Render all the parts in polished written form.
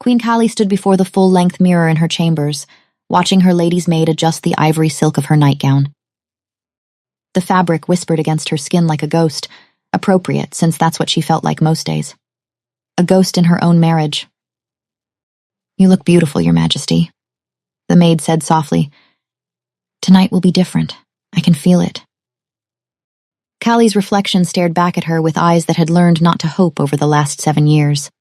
Queen Kali stood before the full-length mirror in her chambers, watching her lady's maid adjust the ivory silk of her nightgown. The fabric whispered against her skin like a ghost, appropriate since that's what she felt like most days. A ghost in her own marriage. "You look beautiful, Your Majesty," the maid said softly. "Tonight will be different. I can feel it." Kali's reflection stared back at her with eyes that had learned not to hope over the last 7 years.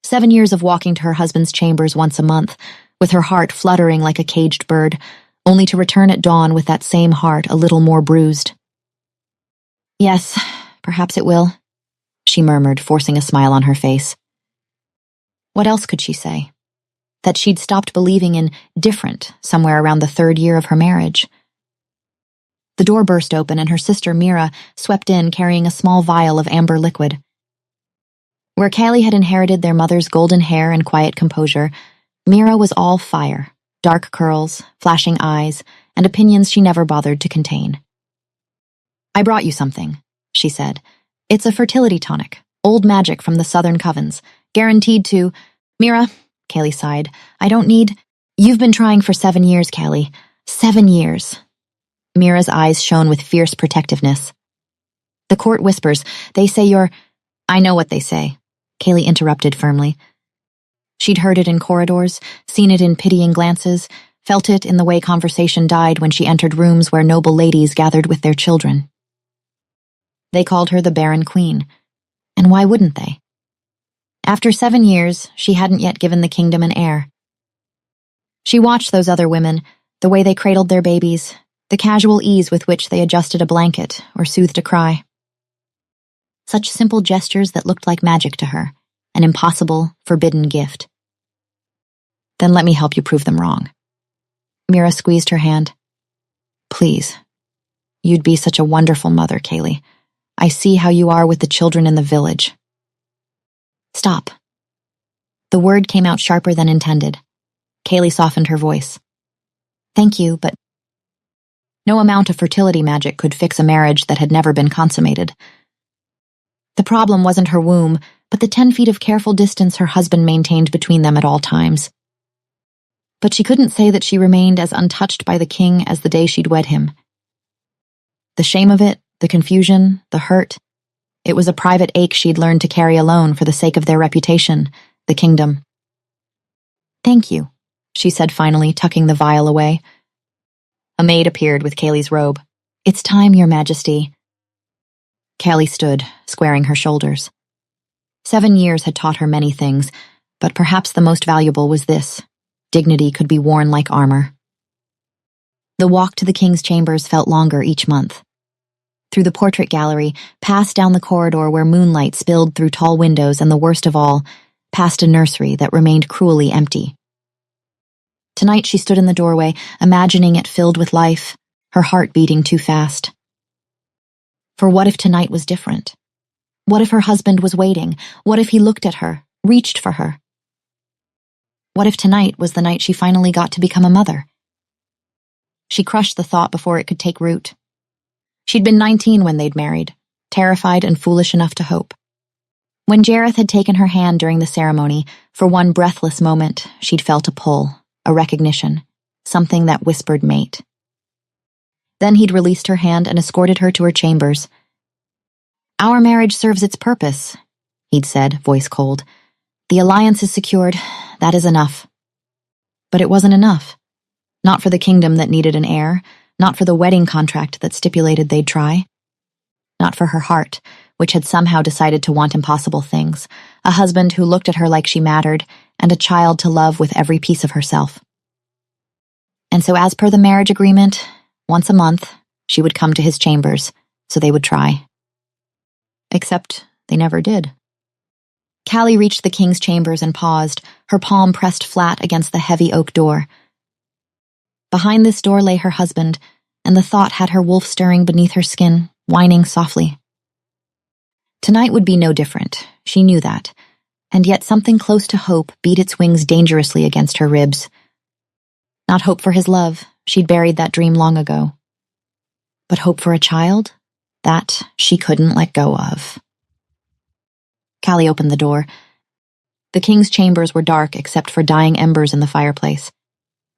7 years of walking to her husband's chambers once a month, with her heart fluttering like a caged bird, only to return at dawn with that same heart a little more bruised. "Yes, perhaps it will," she murmured, forcing a smile on her face. What else could she say? That she'd stopped believing in different somewhere around the 3rd year of her marriage. The door burst open and her sister Mira swept in carrying a small vial of amber liquid. Where Kali had inherited their mother's golden hair and quiet composure, Mira was all fire, dark curls, flashing eyes, and opinions she never bothered to contain. "I brought you something," she said. "It's a fertility tonic, old magic from the southern covens, guaranteed to—" "Mira," Kali sighed, "I don't need—" "You've been trying for 7 years, Kali. 7 years." Mira's eyes shone with fierce protectiveness. "The court whispers. They say you're—" "I know what they say," Kali interrupted firmly. She'd heard it in corridors, seen it in pitying glances, felt it in the way conversation died when she entered rooms where noble ladies gathered with their children. They called her the Barren Queen. And why wouldn't they? After 7 years, she hadn't yet given the kingdom an heir. She watched those other women, the way they cradled their babies, the casual ease with which they adjusted a blanket or soothed a cry. Such simple gestures that looked like magic to her, an impossible, forbidden gift. "Then let me help you prove them wrong." Mira squeezed her hand. "Please. You'd be such a wonderful mother, Kali. I see how you are with the children in the village." "Stop." The word came out sharper than intended. Kali softened her voice. "Thank you, but—" No amount of fertility magic could fix a marriage that had never been consummated. The problem wasn't her womb, but the 10 feet of careful distance her husband maintained between them at all times. But she couldn't say that she remained as untouched by the king as the day she'd wed him. The shame of it, the confusion, the hurt, it was a private ache she'd learned to carry alone for the sake of their reputation, the kingdom. "Thank you," she said finally, tucking the vial away. A maid appeared with Kali's robe. "It's time, Your Majesty." Kali stood, squaring her shoulders. 7 years had taught her many things, but perhaps the most valuable was this: dignity could be worn like armor. The walk to the king's chambers felt longer each month. Through the portrait gallery, past down the corridor where moonlight spilled through tall windows, and the worst of all, past a nursery that remained cruelly empty. Tonight she stood in the doorway, imagining it filled with life, her heart beating too fast. For what if tonight was different? What if her husband was waiting? What if he looked at her, reached for her? What if tonight was the night she finally got to become a mother? She crushed the thought before it could take root. She'd been 19 when they'd married, terrified and foolish enough to hope. When Jareth had taken her hand during the ceremony, for one breathless moment, she'd felt a pull, a recognition, something that whispered mate. Then he'd released her hand and escorted her to her chambers. "Our marriage serves its purpose," he'd said, voice cold. "The alliance is secured. That is enough." But it wasn't enough. Not for the kingdom that needed an heir, not for the wedding contract that stipulated they'd try. Not for her heart, which had somehow decided to want impossible things, a husband who looked at her like she mattered, and a child to love with every piece of herself. And so as per the marriage agreement, once a month, she would come to his chambers, so they would try. Except they never did. Kali reached the king's chambers and paused, her palm pressed flat against the heavy oak door. Behind this door lay her husband, and the thought had her wolf stirring beneath her skin, whining softly. Tonight would be no different, she knew that, and yet something close to hope beat its wings dangerously against her ribs. Not hope for his love, she'd buried that dream long ago. But hope for a child? That she couldn't let go of. Kali opened the door. The king's chambers were dark except for dying embers in the fireplace.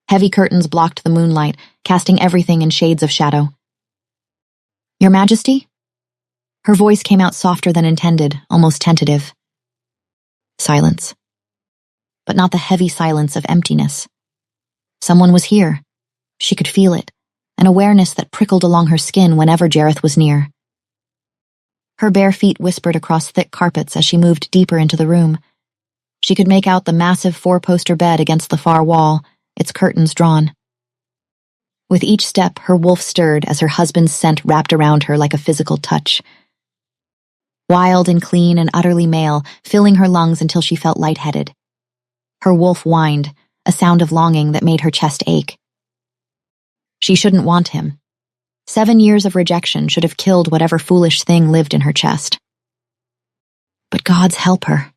Heavy curtains blocked the moonlight, casting everything in shades of shadow. "Your Majesty?" Her voice came out softer than intended, almost tentative. Silence. But not the heavy silence of emptiness. Someone was here. She could feel it, an awareness that prickled along her skin whenever Jareth was near. Her bare feet whispered across thick carpets as she moved deeper into the room. She could make out the massive four-poster bed against the far wall, its curtains drawn. With each step, her wolf stirred as her husband's scent wrapped around her like a physical touch. Wild and clean and utterly male, filling her lungs until she felt lightheaded. Her wolf whined, a sound of longing that made her chest ache. She shouldn't want him. 7 years of rejection should have killed whatever foolish thing lived in her chest. But gods help her.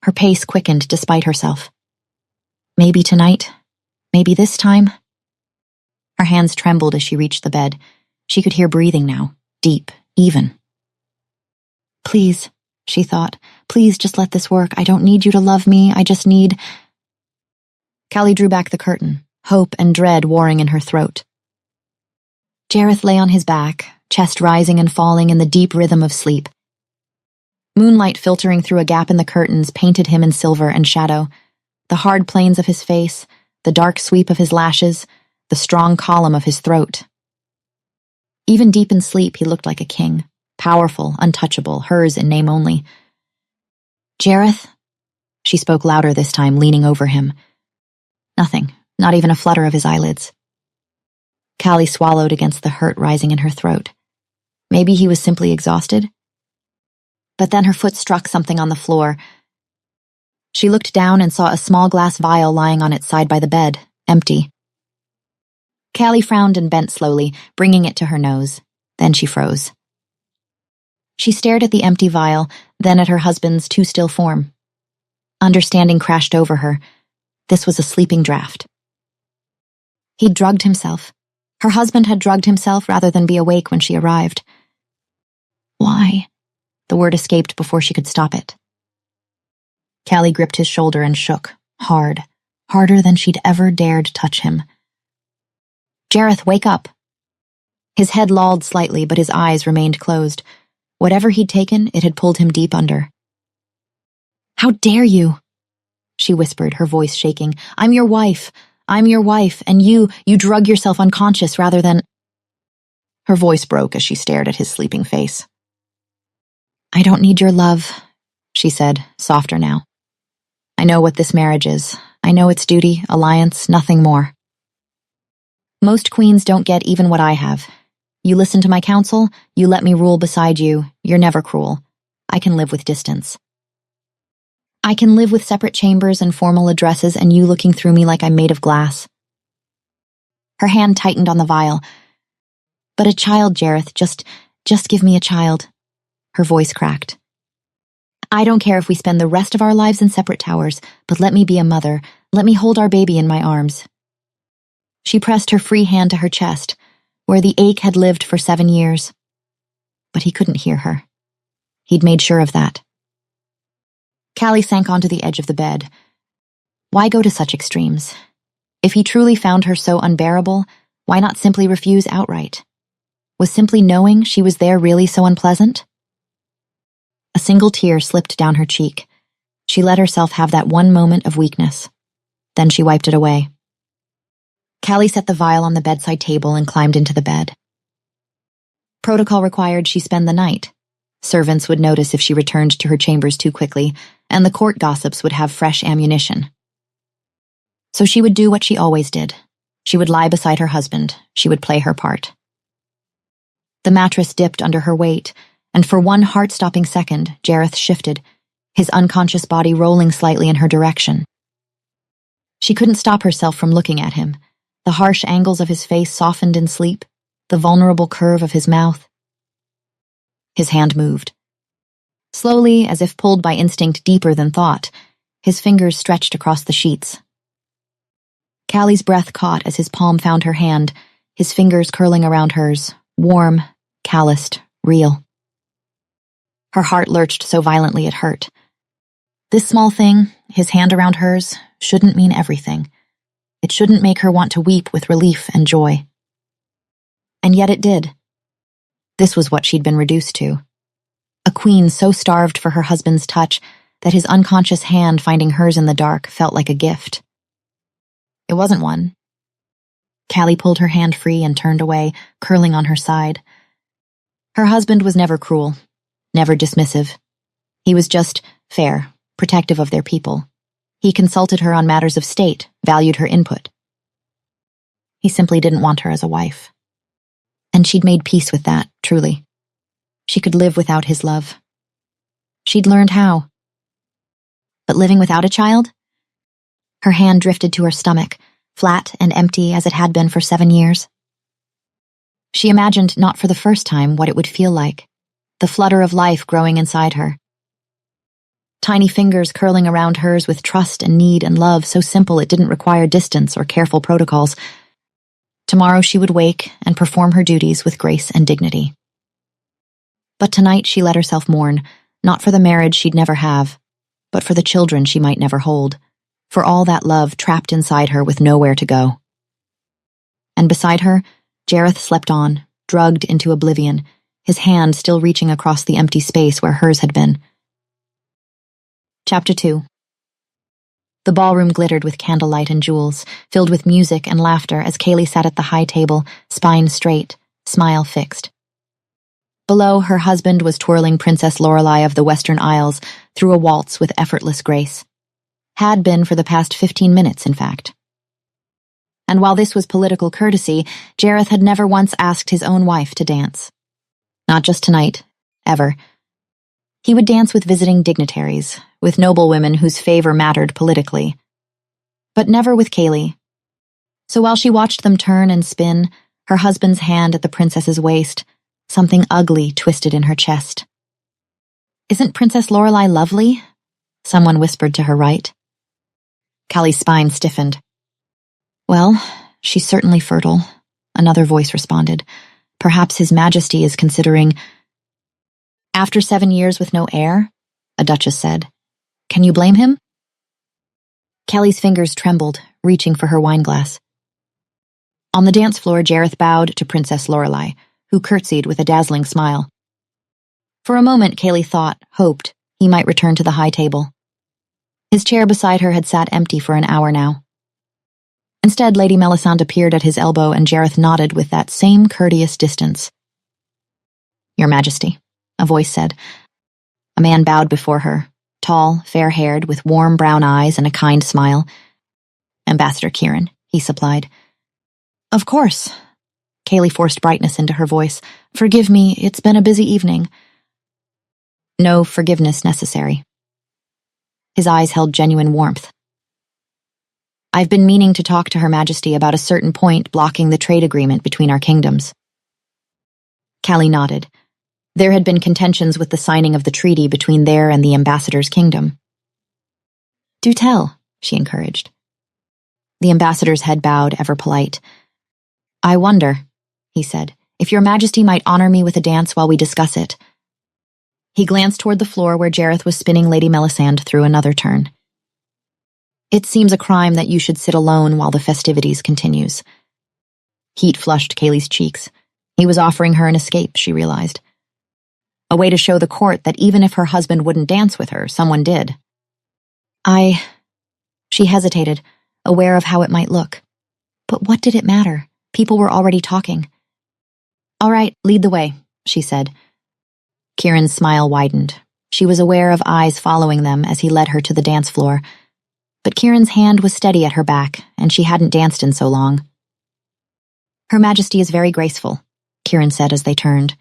Her pace quickened despite herself. Maybe tonight, maybe this time. Her hands trembled as she reached the bed. She could hear breathing now, deep, even. "Please," she thought, "please just let this work. I don't need you to love me, I just need—" Callie drew back the curtain, hope and dread warring in her throat. Jareth lay on his back, chest rising and falling in the deep rhythm of sleep. Moonlight filtering through a gap in the curtains painted him in silver and shadow. The hard planes of his face, the dark sweep of his lashes, the strong column of his throat. Even deep in sleep, he looked like a king, powerful, untouchable, hers in name only. "Jareth?" She spoke louder this time, leaning over him. Nothing, not even a flutter of his eyelids. Callie swallowed against the hurt rising in her throat. Maybe he was simply exhausted? But then her foot struck something on the floor. She looked down and saw a small glass vial lying on its side by the bed, empty. Callie frowned and bent slowly, bringing it to her nose. Then she froze. She stared at the empty vial, then at her husband's too still form. Understanding crashed over her. This was a sleeping draft. He'd drugged himself. Her husband had drugged himself rather than be awake when she arrived. "Why?" The word escaped before she could stop it. Callie gripped his shoulder and shook, hard, harder than she'd ever dared touch him. "Jareth, wake up." His head lolled slightly, but his eyes remained closed. Whatever he'd taken, it had pulled him deep under. "How dare you?" she whispered, her voice shaking. I'm your wife, and you drug yourself unconscious rather than—" Her voice broke as she stared at his sleeping face. "I don't need your love," she said, softer now. "I know what this marriage is. I know its duty, alliance, nothing more. Most queens don't get even what I have. You listen to my counsel, you let me rule beside you, you're never cruel. I can live with distance. I can live with separate chambers and formal addresses and you looking through me like I'm made of glass." Her hand tightened on the vial. "But a child, Jareth, just give me a child." Her voice cracked. "I don't care if we spend the rest of our lives in separate towers, but let me be a mother. Let me hold our baby in my arms." She pressed her free hand to her chest, where the ache had lived for 7 years. But he couldn't hear her. He'd made sure of that. Callie sank onto the edge of the bed. Why go to such extremes? If he truly found her so unbearable, why not simply refuse outright? Was simply knowing she was there really so unpleasant? A single tear slipped down her cheek. She let herself have that one moment of weakness. Then she wiped it away. Callie set the vial on the bedside table and climbed into the bed. Protocol required she spend the night. Servants would notice if she returned to her chambers too quickly, and the court gossips would have fresh ammunition. So she would do what she always did. She would lie beside her husband. She would play her part. The mattress dipped under her weight, and for one heart-stopping second, Jareth shifted, his unconscious body rolling slightly in her direction. She couldn't stop herself from looking at him. The harsh angles of his face softened in sleep, the vulnerable curve of his mouth. His hand moved. Slowly, as if pulled by instinct deeper than thought, his fingers stretched across the sheets. Callie's breath caught as his palm found her hand, his fingers curling around hers, warm, calloused, real. Her heart lurched so violently it hurt. This small thing, his hand around hers, shouldn't mean everything. It shouldn't make her want to weep with relief and joy. And yet it did. This was what she'd been reduced to. A queen so starved for her husband's touch that his unconscious hand finding hers in the dark felt like a gift. It wasn't one. Callie pulled her hand free and turned away, curling on her side. Her husband was never cruel, never dismissive. He was just fair, protective of their people. He consulted her on matters of state, valued her input. He simply didn't want her as a wife. And she'd made peace with that, truly. She could live without his love. She'd learned how. But living without a child? Her hand drifted to her stomach, flat and empty as it had been for 7 years. She imagined, not for the first time, what it would feel like, the flutter of life growing inside her. Tiny fingers curling around hers with trust and need and love so simple it didn't require distance or careful protocols. Tomorrow she would wake and perform her duties with grace and dignity. But tonight she let herself mourn, not for the marriage she'd never have, but for the children she might never hold, for all that love trapped inside her with nowhere to go. And beside her, Jareth slept on, drugged into oblivion, his hand still reaching across the empty space where hers had been. Chapter 2. The ballroom glittered with candlelight and jewels, filled with music and laughter as Callie sat at the high table, spine straight, smile fixed. Below, her husband was twirling Princess Lorelei of the Western Isles through a waltz with effortless grace. Had been for the past 15 minutes, in fact. And while this was political courtesy, Jareth had never once asked his own wife to dance. Not just tonight, ever. He would dance with visiting dignitaries, with noblewomen whose favor mattered politically. But never with Callie. So while she watched them turn and spin, her husband's hand at the princess's waist, something ugly twisted in her chest. "Isn't Princess Lorelei lovely?" someone whispered to her right. Callie's spine stiffened. "Well, she's certainly fertile," another voice responded. "Perhaps His Majesty is considering—" "After 7 years with no heir?" a duchess said. "Can you blame him?" Callie's fingers trembled, reaching for her wineglass. On the dance floor, Jareth bowed to Princess Lorelei, who curtsied with a dazzling smile. For a moment, Callie thought, hoped, he might return to the high table. His chair beside her had sat empty for an hour now. Instead, Lady Melisande appeared at his elbow and Jareth nodded with that same courteous distance. "Your Majesty," a voice said. A man bowed before her, tall, fair-haired, with warm brown eyes and a kind smile. "Ambassador Kieran," he supplied. "Of course." Callie forced brightness into her voice. "Forgive me, it's been a busy evening." "No forgiveness necessary." His eyes held genuine warmth. "I've been meaning to talk to Her Majesty about a certain point blocking the trade agreement between our kingdoms." Callie nodded. There had been contentions with the signing of the treaty between their and the ambassador's kingdom. "Do tell," she encouraged. The ambassador's head bowed, ever polite. "I wonder," he said, "if Your Majesty might honor me with a dance while we discuss it." He glanced toward the floor where Jareth was spinning Lady Melisande through another turn. "It seems a crime that you should sit alone while the festivities continues." Heat flushed Callie's cheeks. He was offering her an escape, she realized. A way to show the court that even if her husband wouldn't dance with her, someone did. She hesitated, aware of how it might look. But what did it matter? People were already talking. "All right, lead the way," she said. Kieran's smile widened. She was aware of eyes following them as he led her to the dance floor. But Kieran's hand was steady at her back, and she hadn't danced in so long. "Her Majesty is very graceful," Kieran said as they turned.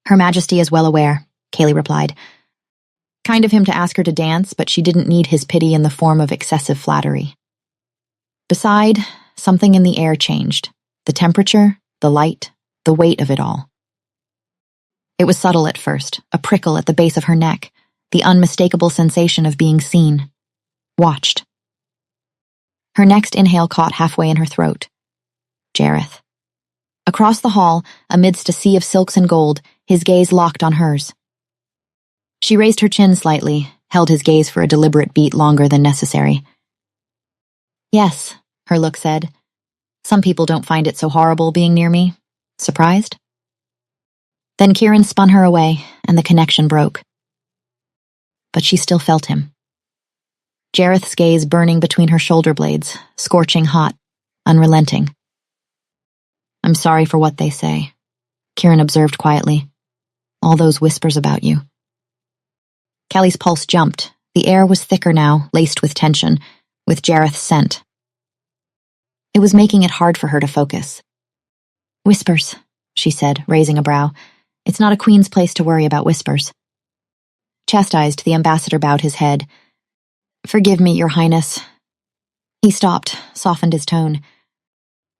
"Her Majesty is well aware," Callie replied. Kind of him to ask her to dance, but she didn't need his pity in the form of excessive flattery. Beside, something in the air changed. The temperature, the light, the weight of it all. It was subtle at first, a prickle at the base of her neck, the unmistakable sensation of being seen, watched. Her next inhale caught halfway in her throat. Jareth. Across the hall, amidst a sea of silks and gold, his gaze locked on hers. She raised her chin slightly, held his gaze for a deliberate beat longer than necessary. Yes, her look said. Some people don't find it so horrible being near me. Surprised? Then Kieran spun her away, and the connection broke. But she still felt him. Jareth's gaze burning between her shoulder blades, scorching hot, unrelenting. I'm sorry for what they say, Kieran observed quietly. All those whispers about you. Kelly's pulse jumped. The air was thicker now, laced with tension, with Jareth's scent. It was making it hard for her to focus. Whispers, she said, raising a brow. It's not a queen's place to worry about whispers. Chastised, the ambassador bowed his head. Forgive me, Your Highness. He stopped, softened his tone.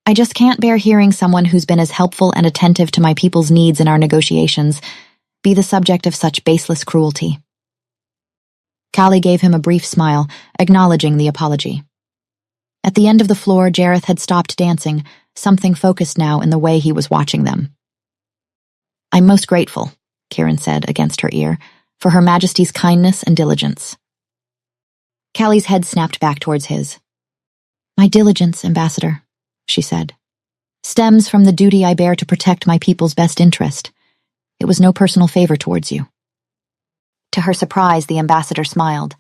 I just can't bear hearing someone who's been as helpful and attentive to my people's needs in our negotiations be the subject of such baseless cruelty. Callie gave him a brief smile, acknowledging the apology. At the end of the floor, Jareth had stopped dancing, something focused now in the way he was watching them. I'm most grateful, Kieran said against her ear, for Her Majesty's kindness and diligence. Callie's head snapped back towards his. My diligence, Ambassador, she said, stems from the duty I bear to protect my people's best interest. It was no personal favor towards you. To her surprise, the ambassador smiled.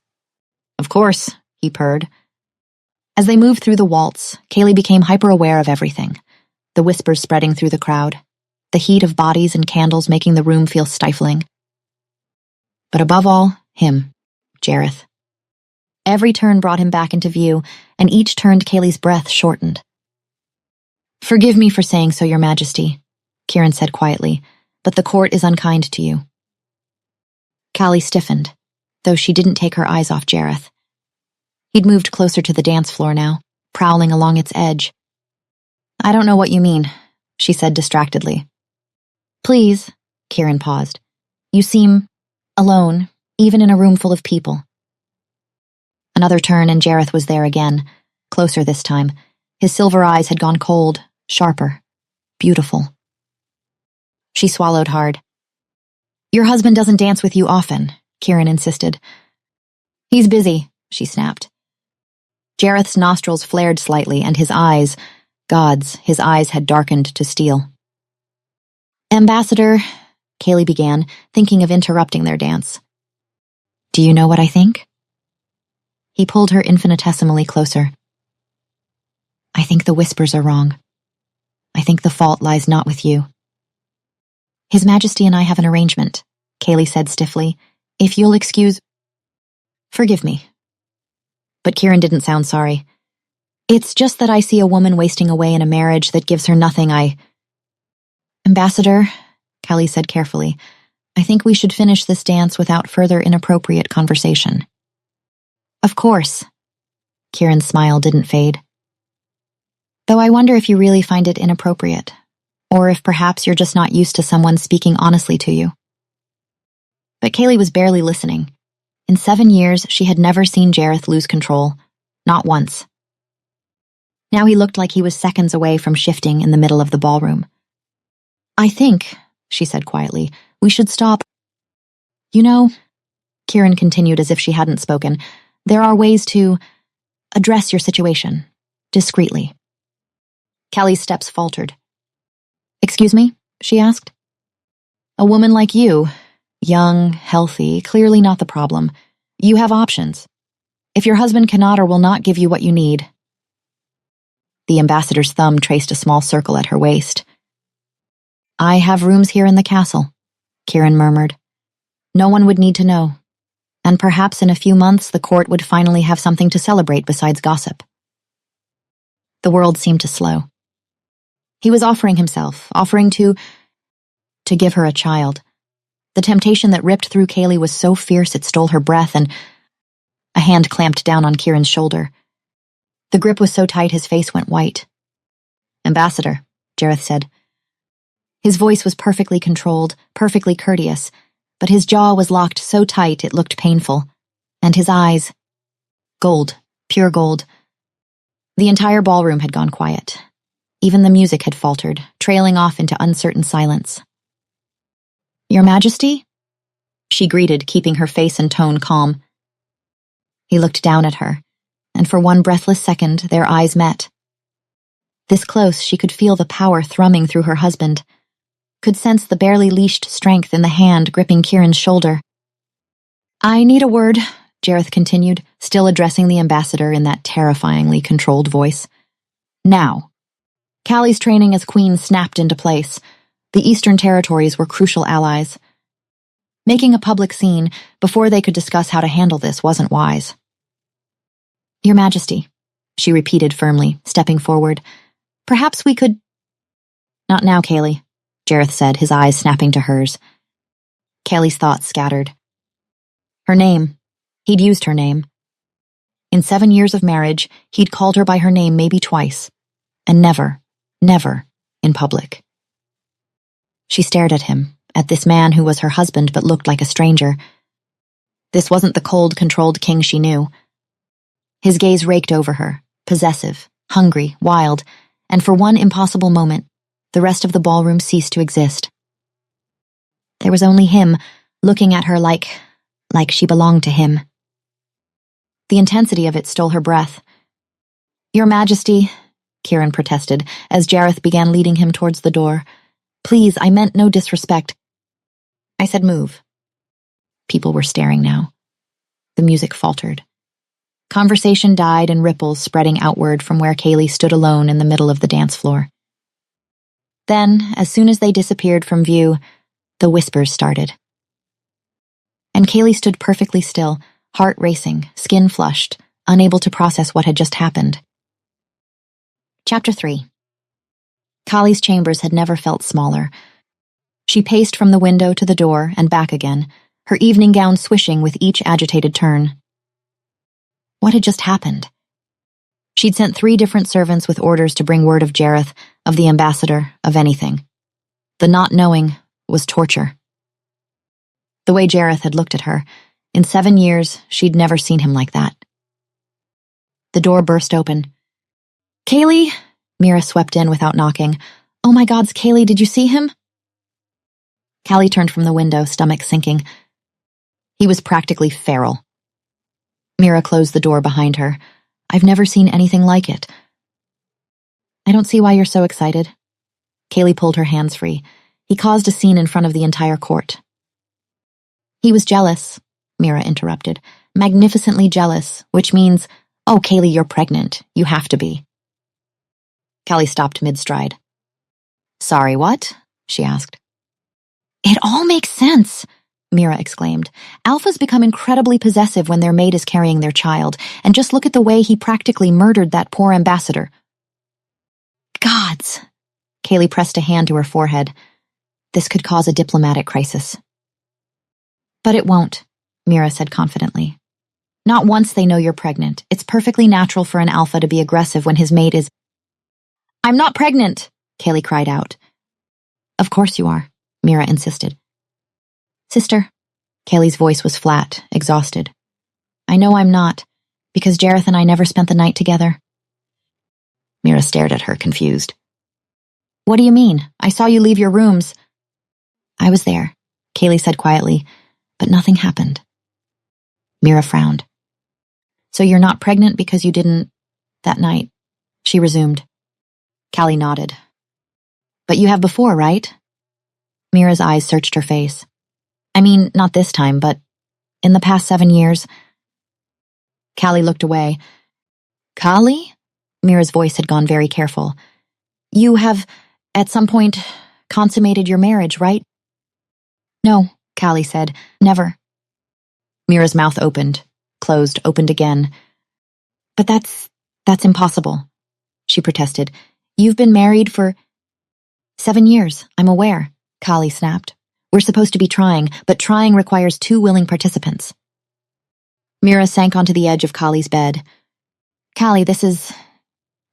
Of course, he purred. As they moved through the waltz, Kaylee became hyper-aware of everything, the whispers spreading through the crowd, the heat of bodies and candles making the room feel stifling. But above all, him, Jareth. Every turn brought him back into view, and each turned Kaylee's breath shortened. Forgive me for saying so, Your Majesty, Kieran said quietly, but the court is unkind to you. Callie stiffened, though she didn't take her eyes off Jareth. He'd moved closer to the dance floor now, prowling along its edge. I don't know what you mean, she said distractedly. Please, Kieran paused. You seem alone, even in a room full of people. Another turn and Jareth was there again, closer this time. His silver eyes had gone cold, sharper, beautiful. She swallowed hard. Your husband doesn't dance with you often, Kieran insisted. He's busy, she snapped. Jareth's nostrils flared slightly, and his eyes, gods, his eyes had darkened to steel. Ambassador, Kaylee began, thinking of interrupting their dance. Do you know what I think? He pulled her infinitesimally closer. I think the whispers are wrong. I think the fault lies not with you. His Majesty and I have an arrangement, Kaylee said stiffly. If you'll excuse... Forgive me. But Kieran didn't sound sorry. It's just that I see a woman wasting away in a marriage that gives her nothing. Ambassador, Callie said carefully, I think we should finish this dance without further inappropriate conversation. Of course. Kieran's smile didn't fade. Though I wonder if you really find it inappropriate, or if perhaps you're just not used to someone speaking honestly to you. But Kaylee was barely listening. In 7 years, she had never seen Jareth lose control, not once. Now he looked like he was seconds away from shifting in the middle of the ballroom. I think, she said quietly, we should stop. You know, Kieran continued as if she hadn't spoken, there are ways to address your situation, discreetly. Callie's steps faltered. Excuse me? She asked. A woman like you, young, healthy, clearly not the problem. You have options. If your husband cannot or will not give you what you need. The ambassador's thumb traced a small circle at her waist. I have rooms here in the castle, Kieran murmured. No one would need to know. And perhaps in a few months the court would finally have something to celebrate besides gossip. The world seemed to slow. He was offering himself, offering to give her a child. The temptation that ripped through Kaylee was so fierce it stole her breath, and a hand clamped down on Kieran's shoulder. The grip was so tight his face went white. Ambassador, Jareth said. His voice was perfectly controlled, perfectly courteous, but his jaw was locked so tight it looked painful. And his eyes, gold, pure gold. The entire ballroom had gone quiet. Even the music had faltered, trailing off into uncertain silence. Your Majesty? She greeted, keeping her face and tone calm. He looked down at her, and for one breathless second their eyes met. This close, she could feel the power thrumming through her husband, could sense the barely leashed strength in the hand gripping Kieran's shoulder. "I need a word," Jareth continued, still addressing the ambassador in that terrifyingly controlled voice. "Now." Callie's training as queen snapped into place. The Eastern Territories were crucial allies. Making a public scene before they could discuss how to handle this wasn't wise. "Your Majesty," she repeated firmly, stepping forward. "Perhaps we could—" "Not now, Callie," Jareth said, his eyes snapping to hers. Callie's thoughts scattered. Her name. He'd used her name. In 7 years of marriage, he'd called her by her name maybe twice, and never in public. She stared at him, at this man who was her husband but looked like a stranger. This wasn't the cold, controlled king she knew. His gaze raked over her, possessive, hungry, wild, and for one impossible moment, the rest of the ballroom ceased to exist. There was only him, looking at her like she belonged to him. The intensity of it stole her breath. "Your Majesty," Kieran protested, as Jareth began leading him towards the door. "Please, I meant no disrespect. I said move." People were staring now. The music faltered. Conversation died in ripples spreading outward from where Callie stood alone in the middle of the dance floor. Then, as soon as they disappeared from view, the whispers started. And Callie stood perfectly still, heart racing, skin flushed, unable to process what had just happened. Chapter 3. Kali's chambers had never felt smaller. She paced from the window to the door and back again, her evening gown swishing with each agitated turn. What had just happened? She'd sent 3 different servants with orders to bring word of Jareth, of the ambassador, of anything. The not knowing was torture. The way Jareth had looked at her, in 7 years, she'd never seen him like that. The door burst open. "Callie?" Mira swept in without knocking. "Oh my gods, Callie, did you see him?" Callie turned from the window, stomach sinking. He was practically feral. Mira closed the door behind her. "I've never seen anything like it." "I don't see why you're so excited." Callie pulled her hands free. "He caused a scene in front of the entire court." "He was jealous," Mira interrupted. "Magnificently jealous, which means, oh, Callie, you're pregnant. You have to be." Callie stopped mid-stride. "Sorry, what?" she asked. "It all makes sense," Mira exclaimed. "Alphas become incredibly possessive when their mate is carrying their child, and just look at the way he practically murdered that poor ambassador." "Gods!" Callie pressed a hand to her forehead. "This could cause a diplomatic crisis." "But it won't," Mira said confidently. "Not once they know you're pregnant. It's perfectly natural for an alpha to be aggressive when his mate is—" "I'm not pregnant!" Callie cried out. "Of course you are," Mira insisted. "Sister," Callie's voice was flat, exhausted. "I know I'm not, because Jareth and I never spent the night together." Mira stared at her, confused. "What do you mean? I saw you leave your rooms." "I was there," Callie said quietly, "but nothing happened." Mira frowned. "So you're not pregnant because you didn't— that night," she resumed. Callie nodded. "But you have before, right?" Mira's eyes searched her face. "I mean, not this time, but in the past 7 years." Callie looked away. "Callie?" Mira's voice had gone very careful. "You have, at some point, consummated your marriage, right?" "No," Callie said. "Never." Mira's mouth opened, closed, opened again. "But that's impossible," she protested. "You've been married for 7 years, I'm aware," Callie snapped. "We're supposed to be trying, but trying requires 2 willing participants." Mira sank onto the edge of Callie's bed. "Callie, this is—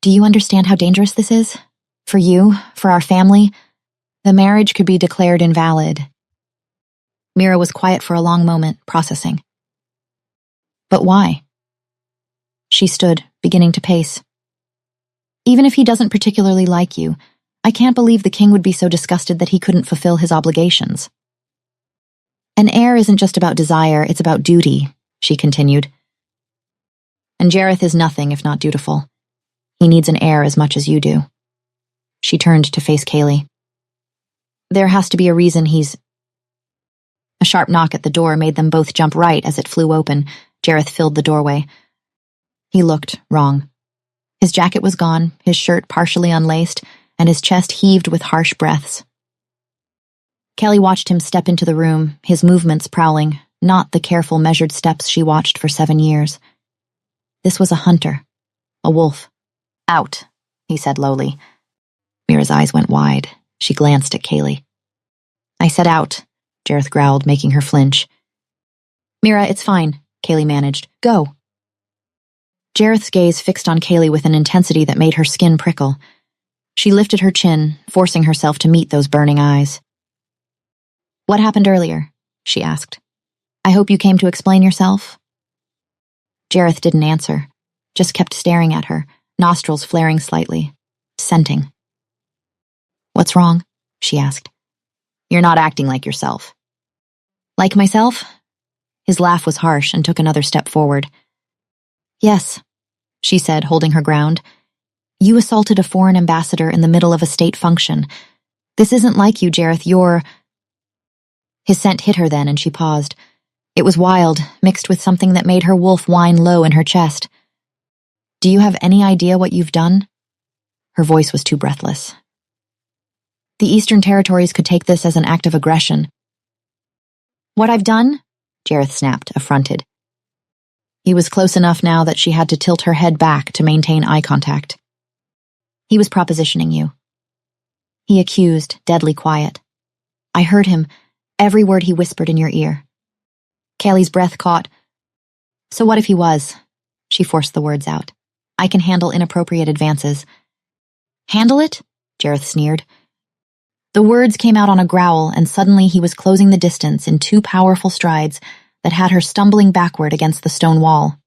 do you understand how dangerous this is? For you, for our family? The marriage could be declared invalid." Mira was quiet for a long moment, processing. "But why?" She stood, beginning to pace. "Even if he doesn't particularly like you, I can't believe the king would be so disgusted that he couldn't fulfill his obligations." "An heir isn't just about desire, it's about duty," she continued. And Jareth is nothing if not dutiful. He needs an heir as much as you do. She turned to face Kaylee. There has to be a reason he's... A sharp knock at the door made them both jump right as it flew open. Jareth filled the doorway. He looked wrong. His jacket was gone, his shirt partially unlaced, and his chest heaved with harsh breaths. Kelly watched him step into the room, his movements prowling, not the careful, measured steps she watched for 7 years. This was a hunter, a wolf. Out, he said lowly. Mira's eyes went wide. She glanced at Kaylee. I said out, Jareth growled, making her flinch. Mira, it's fine, Kaylee managed. Go. Jareth's gaze fixed on Kaylee with an intensity that made her skin prickle. She lifted her chin, forcing herself to meet those burning eyes. What happened earlier? She asked. I hope you came to explain yourself. Jareth didn't answer, just kept staring at her, nostrils flaring slightly, scenting. What's wrong? She asked. You're not acting like yourself. Like myself? His laugh was harsh and took another step forward. Yes, she said, holding her ground. You assaulted a foreign ambassador in the middle of a state function. This isn't like you, Jareth. You're... His scent hit her then, and she paused. It was wild, mixed with something that made her wolf whine low in her chest. Do you have any idea what you've done? Her voice was too breathless. The Eastern Territories could take this as an act of aggression. What I've done? Jareth snapped, affronted. He was close enough now that she had to tilt her head back to maintain eye contact. He was propositioning you. He accused, deadly quiet. I heard him, every word he whispered in your ear. Kaylee's breath caught. So what if he was? She forced the words out. I can handle inappropriate advances. Handle it? Jareth sneered. The words came out on a growl, and suddenly he was closing the distance in 2 powerful strides that had her stumbling backward against the stone wall.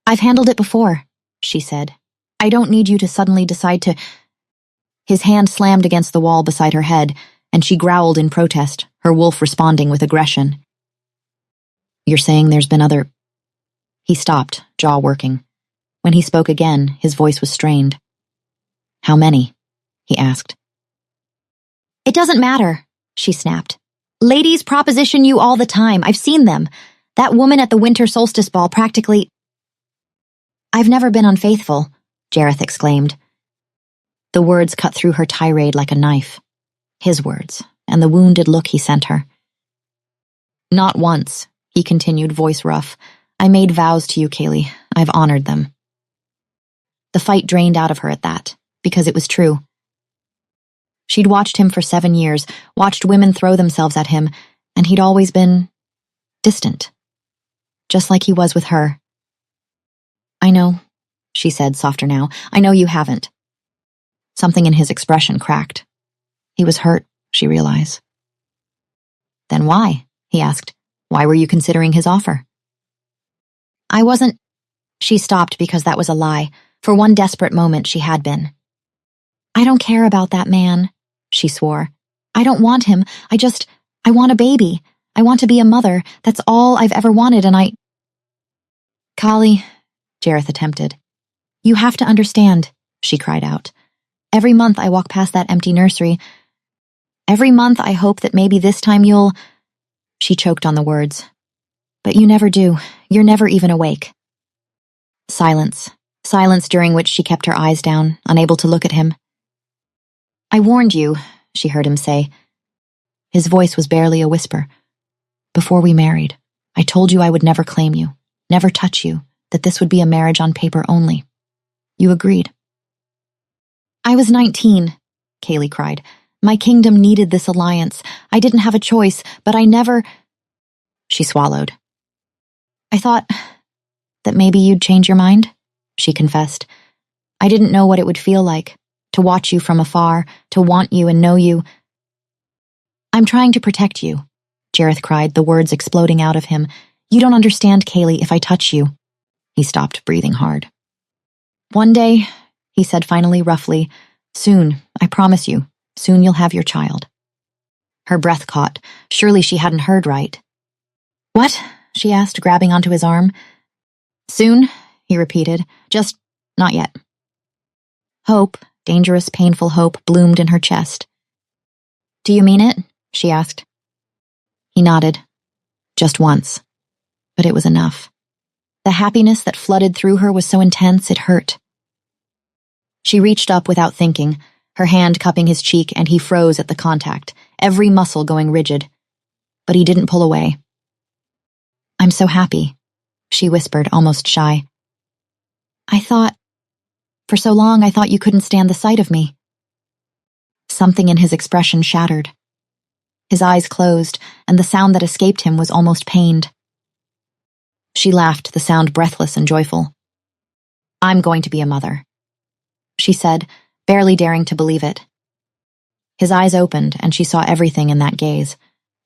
I've handled it before, she said. I don't need you to suddenly decide to... His hand slammed against the wall beside her head, and she growled in protest, her wolf responding with aggression. You're saying there's been other... He stopped, jaw working. When he spoke again, his voice was strained. How many? He asked. It doesn't matter, she snapped. Ladies proposition you all the time. I've seen them. That woman at the winter solstice ball practically... I've never been unfaithful, Jareth exclaimed. The words cut through her tirade like a knife. His words, and the wounded look he sent her. Not once, he continued, voice rough. I made vows to you, Kaylee. I've honored them. The fight drained out of her at that, because it was true. She'd watched him for 7 years, watched women throw themselves at him, and he'd always been distant. Just like he was with her. I know, she said, softer now. I know you haven't. Something in his expression cracked. He was hurt, she realized. Then why? He asked. Why were you considering his offer? I wasn't... She stopped because that was a lie. For one desperate moment, she had been. I don't care about that man, she swore. I don't want him. I want a baby. I want to be a mother. That's all I've ever wanted, and I... Kali, Jareth attempted. You have to understand, she cried out. Every month I walk past that empty nursery. Every month I hope that maybe this time you'll... She choked on the words. But you never do. You're never even awake. Silence. Silence during which she kept her eyes down, unable to look at him. I warned you, she heard him say. His voice was barely a whisper. Before we married, I told you I would never claim you, never touch you, that this would be a marriage on paper only. You agreed. I was 19, Kaylee cried. My kingdom needed this alliance. I didn't have a choice, but I never... She swallowed. I thought that maybe you'd change your mind, she confessed. I didn't know what it would feel like, to watch you from afar, to want you and know you. I'm trying to protect you, Jareth cried, the words exploding out of him. You don't understand, Kaylee, if I touch you. He stopped, breathing hard. One day, he said finally, roughly, soon, I promise you, soon you'll have your child. Her breath caught. Surely she hadn't heard right. What? She asked, grabbing onto his arm. Soon, he repeated, just not yet. Hope, dangerous, painful hope, bloomed in her chest. Do you mean it? She asked. He nodded. Just once. But it was enough. The happiness that flooded through her was so intense it hurt. She reached up without thinking, her hand cupping his cheek, and he froze at the contact, every muscle going rigid. But he didn't pull away. I'm so happy, she whispered, almost shy. For so long I thought you couldn't stand the sight of me. Something in his expression shattered. His eyes closed, and the sound that escaped him was almost pained. She laughed, the sound breathless and joyful. I'm going to be a mother, she said, barely daring to believe it. His eyes opened, and she saw everything in that gaze,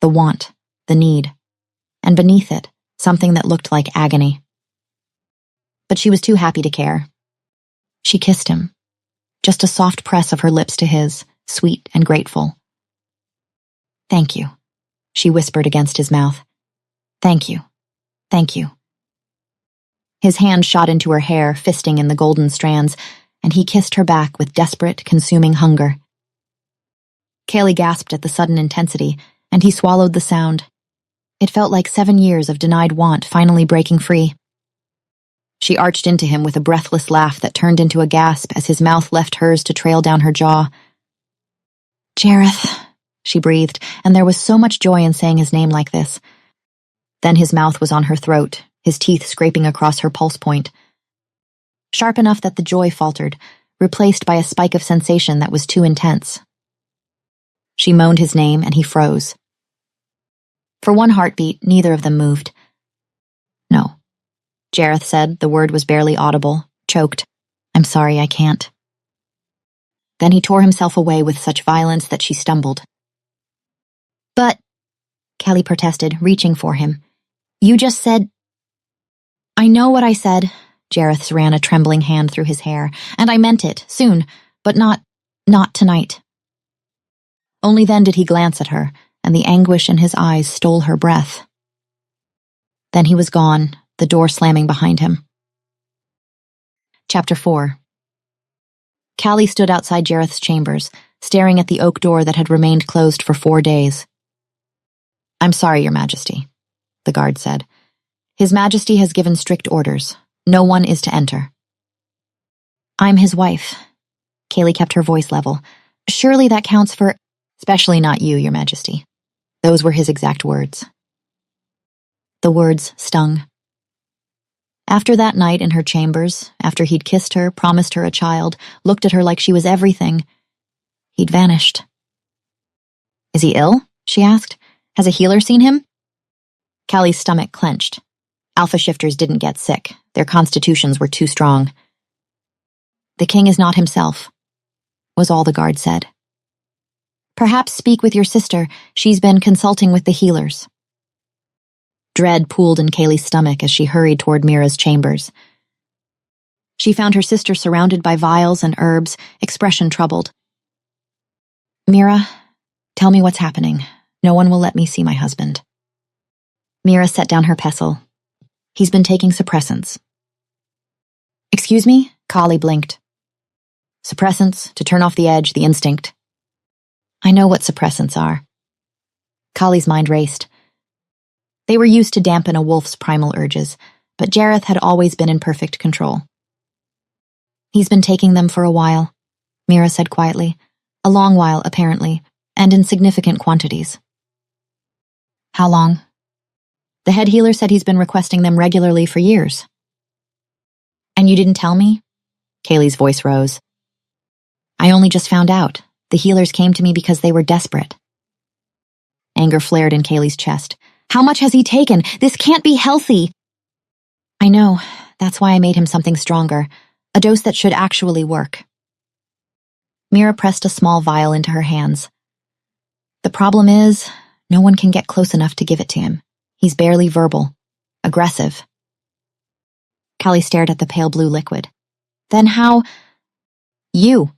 the want, the need, and beneath it, something that looked like agony. But she was too happy to care. She kissed him, just a soft press of her lips to his, sweet and grateful. Thank you, she whispered against his mouth. Thank you. Thank you. His hand shot into her hair, fisting in the golden strands, and he kissed her back with desperate, consuming hunger. Kaylee gasped at the sudden intensity, and he swallowed the sound. It felt like 7 years of denied want finally breaking free. She arched into him with a breathless laugh that turned into a gasp as his mouth left hers to trail down her jaw. Jareth, she breathed, and there was so much joy in saying his name like this. Then his mouth was on her throat, his teeth scraping across her pulse point. Sharp enough that the joy faltered, replaced by a spike of sensation that was too intense. She moaned his name, and he froze. For one heartbeat, neither of them moved. No, Jareth said. The word was barely audible, choked. I'm sorry, I can't. Then he tore himself away with such violence that she stumbled. But, Kelly protested, reaching for him, you just said... I know what I said, Jareth ran a trembling hand through his hair, and I meant it, soon, but not tonight. Only then did he glance at her, and the anguish in his eyes stole her breath. Then he was gone, the door slamming behind him. Chapter 4. Callie stood outside Jareth's chambers, staring at the oak door that had remained closed for 4 days. I'm sorry, Your Majesty, the guard said. His Majesty has given strict orders. No one is to enter. I'm his wife. Kaylee kept her voice level. Surely that counts for... Especially not you, Your Majesty. Those were his exact words. The words stung. After that night in her chambers, after he'd kissed her, promised her a child, looked at her like she was everything, he'd vanished. Is he ill? She asked. Has a healer seen him? Callie's stomach clenched. Alpha shifters didn't get sick. Their constitutions were too strong. The king is not himself, was all the guard said. Perhaps speak with your sister. She's been consulting with the healers. Dread pooled in Kaylee's stomach as she hurried toward Mira's chambers. She found her sister surrounded by vials and herbs, expression troubled. Mira, tell me what's happening. No one will let me see my husband. Mira set down her pestle. He's been taking suppressants. Excuse me? Kali blinked. Suppressants, to turn off the edge, the instinct. I know what suppressants are. Kali's mind raced. They were used to dampen a wolf's primal urges, but Jareth had always been in perfect control. He's been taking them for a while, Mira said quietly. A long while, apparently, and in significant quantities. How long? The head healer said he's been requesting them regularly for years. And you didn't tell me? Kaylee's voice rose. I only just found out. The healers came to me because they were desperate. Anger flared in Kaylee's chest. How much has he taken? This can't be healthy. I know. That's why I made him something stronger. A dose that should actually work. Mira pressed a small vial into her hands. The problem is, no one can get close enough to give it to him. He's barely verbal. Aggressive. Callie stared at the pale blue liquid. Then how? You.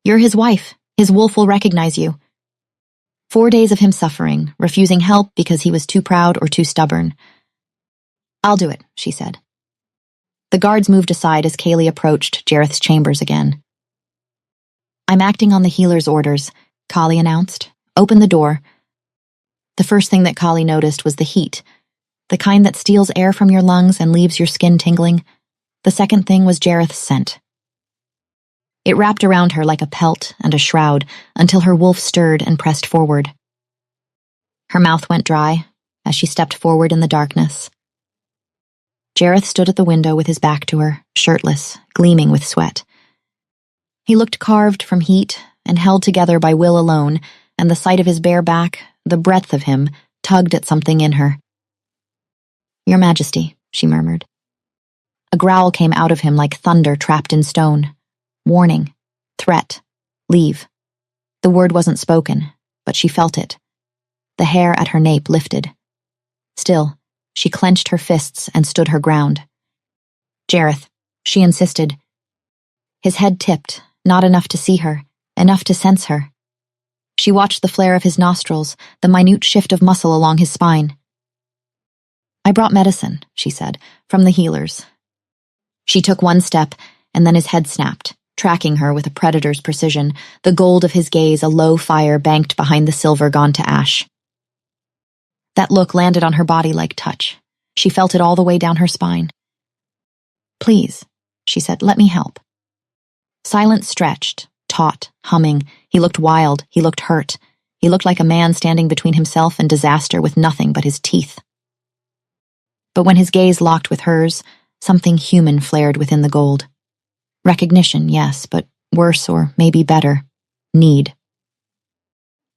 You're his wife. His wolf will recognize you. 4 days of him suffering, refusing help because he was too proud or too stubborn. I'll do it, she said. The guards moved aside as Kaylee approached Jareth's chambers again. "I'm acting on the healer's orders," Kali announced. "Open the door." The first thing that Kali noticed was the heat, the kind that steals air from your lungs and leaves your skin tingling. The second thing was Jareth's scent. It wrapped around her like a pelt and a shroud until her wolf stirred and pressed forward. Her mouth went dry as she stepped forward in the darkness. Jareth stood at the window with his back to her, shirtless, gleaming with sweat. He looked carved from heat and held together by will alone, and the sight of his bare back, the breadth of him, tugged at something in her. "Your Majesty," she murmured. A growl came out of him like thunder trapped in stone. Warning, threat, leave. The word wasn't spoken, but she felt it. The hair at her nape lifted. Still, she clenched her fists and stood her ground. "Jareth," she insisted. His head tipped, not enough to see her, enough to sense her. She watched the flare of his nostrils, the minute shift of muscle along his spine. "I brought medicine," she said, "from the healers." She took one step, and then his head snapped, tracking her with a predator's precision, the gold of his gaze a low fire banked behind the silver gone to ash. That look landed on her body like touch. She felt it all the way down her spine. "Please," she said, "let me help." Silence stretched, taut, humming. He looked wild, he looked hurt. He looked like a man standing between himself and disaster with nothing but his teeth. But when his gaze locked with hers, something human flared within the gold. Recognition, yes, but worse or maybe better. Need.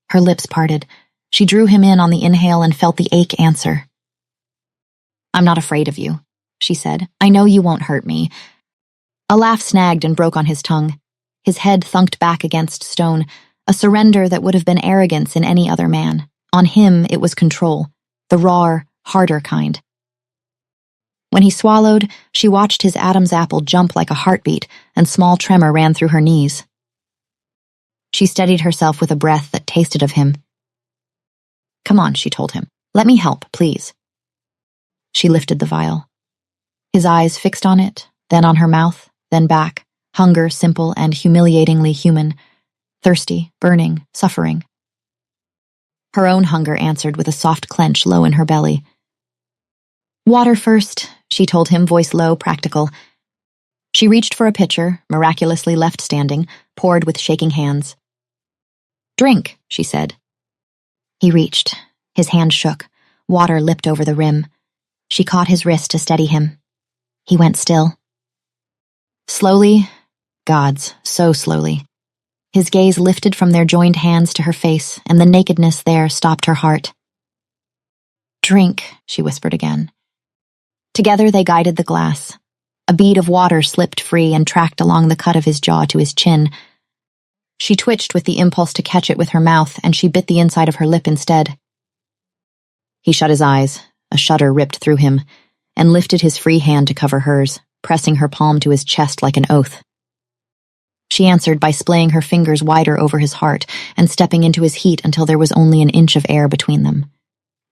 Her lips parted. She drew him in on the inhale and felt the ache answer. "I'm not afraid of you," she said. "I know you won't hurt me." A laugh snagged and broke on his tongue. His head thunked back against stone, a surrender that would have been arrogance in any other man. On him, it was control, the raw, harder kind. When he swallowed, she watched his Adam's apple jump like a heartbeat, and small tremor ran through her knees. She steadied herself with a breath that tasted of him. "Come on," she told him. "Let me help, please." She lifted the vial. His eyes fixed on it, then on her mouth, then back, hunger simple and humiliatingly human, thirsty, burning, suffering. Her own hunger answered with a soft clench low in her belly. "Water first," she told him, voice low, practical. She reached for a pitcher, miraculously left standing, poured with shaking hands. "Drink," she said. He reached. His hand shook. Water lipped over the rim. She caught his wrist to steady him. He went still. Slowly, gods, so slowly. His gaze lifted from their joined hands to her face, and the nakedness there stopped her heart. "Drink," she whispered again. Together they guided the glass. A bead of water slipped free and tracked along the cut of his jaw to his chin. She twitched with the impulse to catch it with her mouth, and she bit the inside of her lip instead. He shut his eyes, a shudder ripped through him, and lifted his free hand to cover hers, pressing her palm to his chest like an oath. She answered by splaying her fingers wider over his heart and stepping into his heat until there was only an inch of air between them.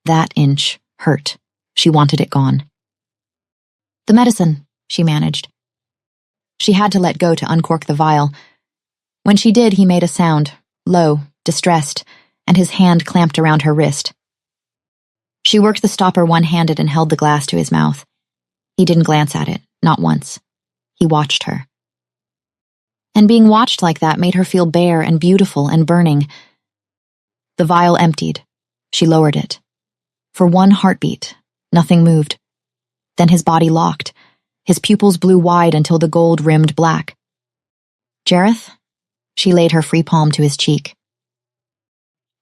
That inch hurt. She wanted it gone. "The medicine," she managed. She had to let go to uncork the vial. When she did, he made a sound, low, distressed, and his hand clamped around her wrist. She worked the stopper one-handed and held the glass to his mouth. He didn't glance at it, not once. He watched her. And being watched like that made her feel bare and beautiful and burning. The vial emptied. She lowered it. For one heartbeat, nothing moved. Then his body locked. His pupils blew wide until the gold rimmed black. "Jareth?" She laid her free palm to his cheek.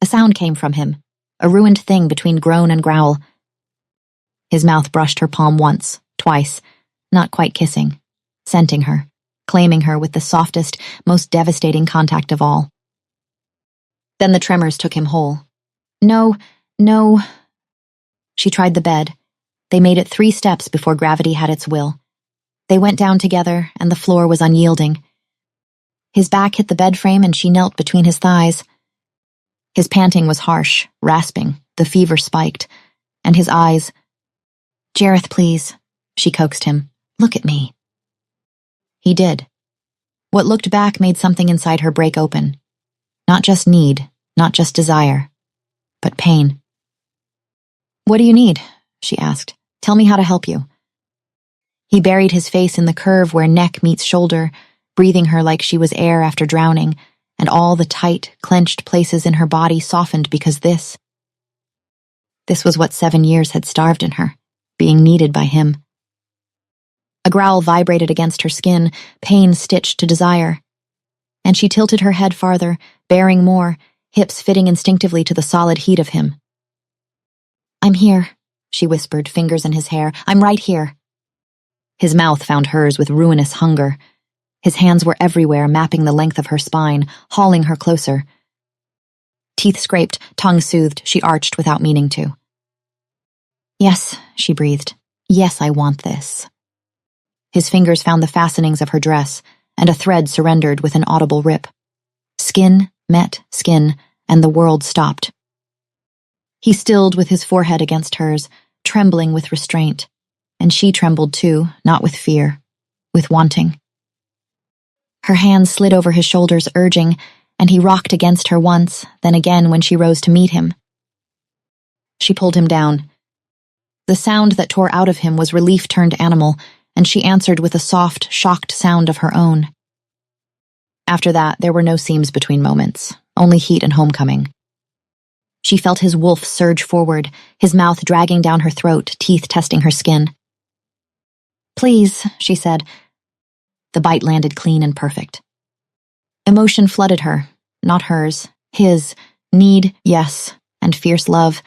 A sound came from him, a ruined thing between groan and growl. His mouth brushed her palm once, twice, not quite kissing, scenting her, claiming her with the softest, most devastating contact of all. Then the tremors took him whole. "No, no." She tried the bed. They made it 3 steps before gravity had its will. They went down together, and the floor was unyielding. His back hit the bed frame, and she knelt between his thighs. His panting was harsh, rasping, the fever spiked, and his eyes. "Jareth, please," she coaxed him. Look at me." He did. What looked back made something inside her break open. Not just need, not just desire, but pain. "What do you need?" she asked. "Tell me how to help you." He buried his face in the curve where neck meets shoulder, breathing her like she was air after drowning, and all the tight, clenched places in her body softened because this was what 7 years had starved in her, being needed by him. A growl vibrated against her skin, pain stitched to desire. And she tilted her head farther, bearing more, hips fitting instinctively to the solid heat of him. "I'm here," she whispered, fingers in his hair. "I'm right here." His mouth found hers with ruinous hunger. His hands were everywhere, mapping the length of her spine, hauling her closer. Teeth scraped, tongue soothed, she arched without meaning to. "Yes," she breathed. "Yes, I want this." His fingers found the fastenings of her dress, and a thread surrendered with an audible rip. Skin met skin, and the world stopped. He stilled with his forehead against hers, trembling with restraint, and she trembled too, not with fear, with wanting. Her hands slid over his shoulders, urging, and he rocked against her once, then again when she rose to meet him. She pulled him down. The sound that tore out of him was relief turned animal, and she answered with a soft, shocked sound of her own. After that, there were no seams between moments, only heat and homecoming. She felt his wolf surge forward, his mouth dragging down her throat, teeth testing her skin. "Please," she said. The bite landed clean and perfect. Emotion flooded her, not hers, his, need, yes, and fierce love.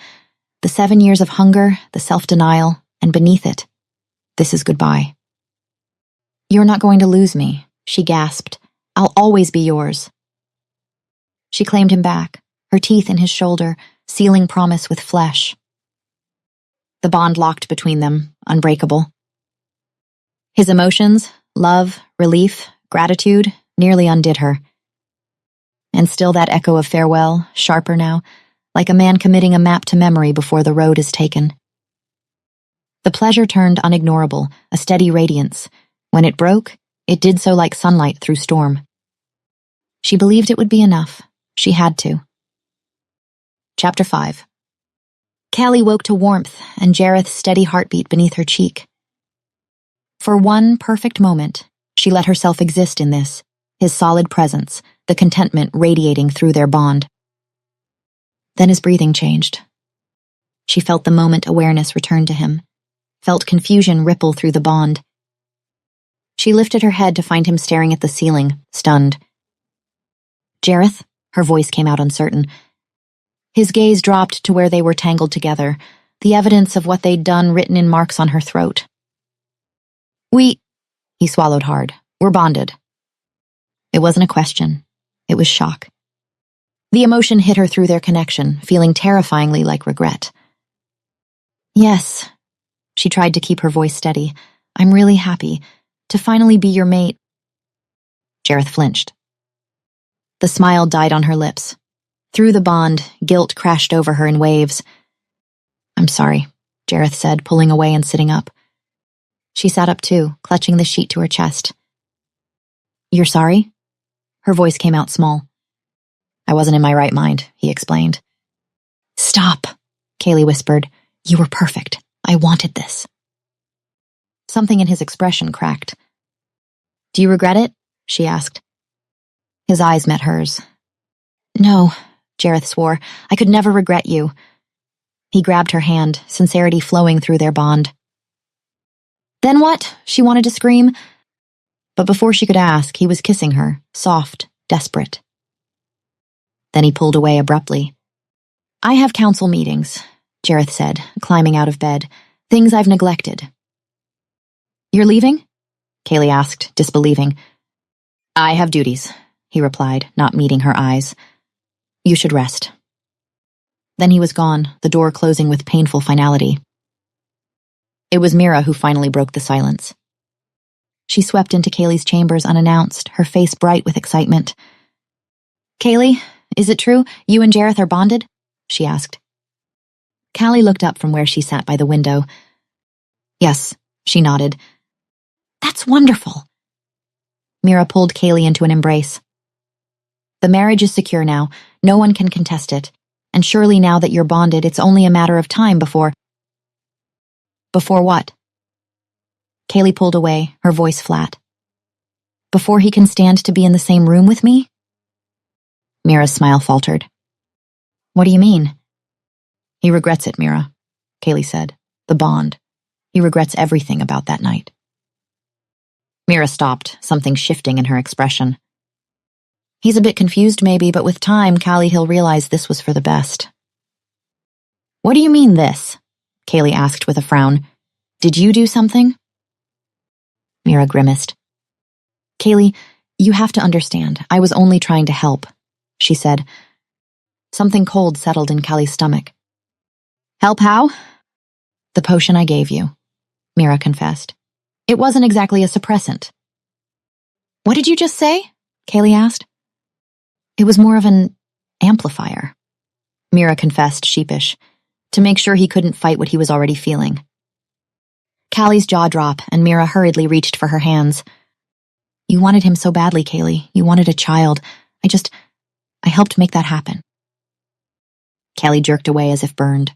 The 7 years of hunger, the self-denial, and beneath it, this is goodbye. "You're not going to lose me," she gasped. "I'll always be yours." She claimed him back, her teeth in his shoulder, sealing promise with flesh. The bond locked between them, unbreakable. His emotions, love, relief, gratitude, nearly undid her. And still that echo of farewell, sharper now, like a man committing a map to memory before the road is taken. The pleasure turned unignorable, a steady radiance. When it broke, it did so like sunlight through storm. She believed it would be enough. She had to. Chapter 5. Callie woke to warmth and Jareth's steady heartbeat beneath her cheek. For one perfect moment, she let herself exist in this, his solid presence, the contentment radiating through their bond. Then his breathing changed. She felt the moment awareness return to him, felt confusion ripple through the bond. She lifted her head to find him staring at the ceiling, stunned. "Jareth?" Her voice came out uncertain. His gaze dropped to where they were tangled together, the evidence of what they'd done written in marks on her throat. He swallowed hard. "We're bonded." It wasn't a question. It was shock. The emotion hit her through their connection, feeling terrifyingly like regret. "Yes." She tried to keep her voice steady. "I'm really happy to finally be your mate." Jareth flinched. The smile died on her lips. Through the bond, guilt crashed over her in waves. "I'm sorry," Jareth said, pulling away and sitting up. She sat up too, clutching the sheet to her chest. "You're sorry?" Her voice came out small. "I wasn't in my right mind," he explained. "Stop," Kaylee whispered. "You were perfect. I wanted this." Something in his expression cracked. "Do you regret it?" she asked. His eyes met hers. "No," Jareth swore. "I could never regret you." He grabbed her hand, sincerity flowing through their bond. "Then what?" she wanted to scream. But before she could ask, he was kissing her, soft, desperate. Then he pulled away abruptly. "I have council meetings," Jareth said, climbing out of bed. "Things I've neglected." "You're leaving?" Kaylee asked, disbelieving. "I have duties," he replied, not meeting her eyes. "You should rest." Then he was gone, the door closing with painful finality. It was Mira who finally broke the silence. She swept into Kaylee's chambers unannounced, her face bright with excitement. "Kaylee, is it true you and Jareth are bonded?" she asked. Callie looked up from where she sat by the window. "Yes," she nodded. That's wonderful. Mira pulled Kaylee into an embrace. The marriage is secure now. No one can contest it. And surely now that you're bonded, it's only a matter of time before... Before what? Kaylee pulled away, her voice flat. Before he can stand to be in the same room with me? Mira's smile faltered. What do you mean? He regrets it, Mira, Kaylee said. The bond. He regrets everything about that night. Mira stopped, something shifting in her expression. He's a bit confused maybe, but with time, Callie, he'll realize this was for the best. What do you mean this? Kaylee asked with a frown. Did you do something? Mira grimaced. Kaylee, you have to understand, I was only trying to help, she said. Something cold settled in Callie's stomach. Help how? The potion I gave you, Mira confessed. It wasn't exactly a suppressant. What did you just say? Kaylee asked. It was more of an amplifier, Mira confessed, sheepish, to make sure he couldn't fight what he was already feeling. Callie's jaw dropped, and Mira hurriedly reached for her hands. You wanted him so badly, Kaylee. You wanted a child. I helped make that happen. Callie jerked away as if burned.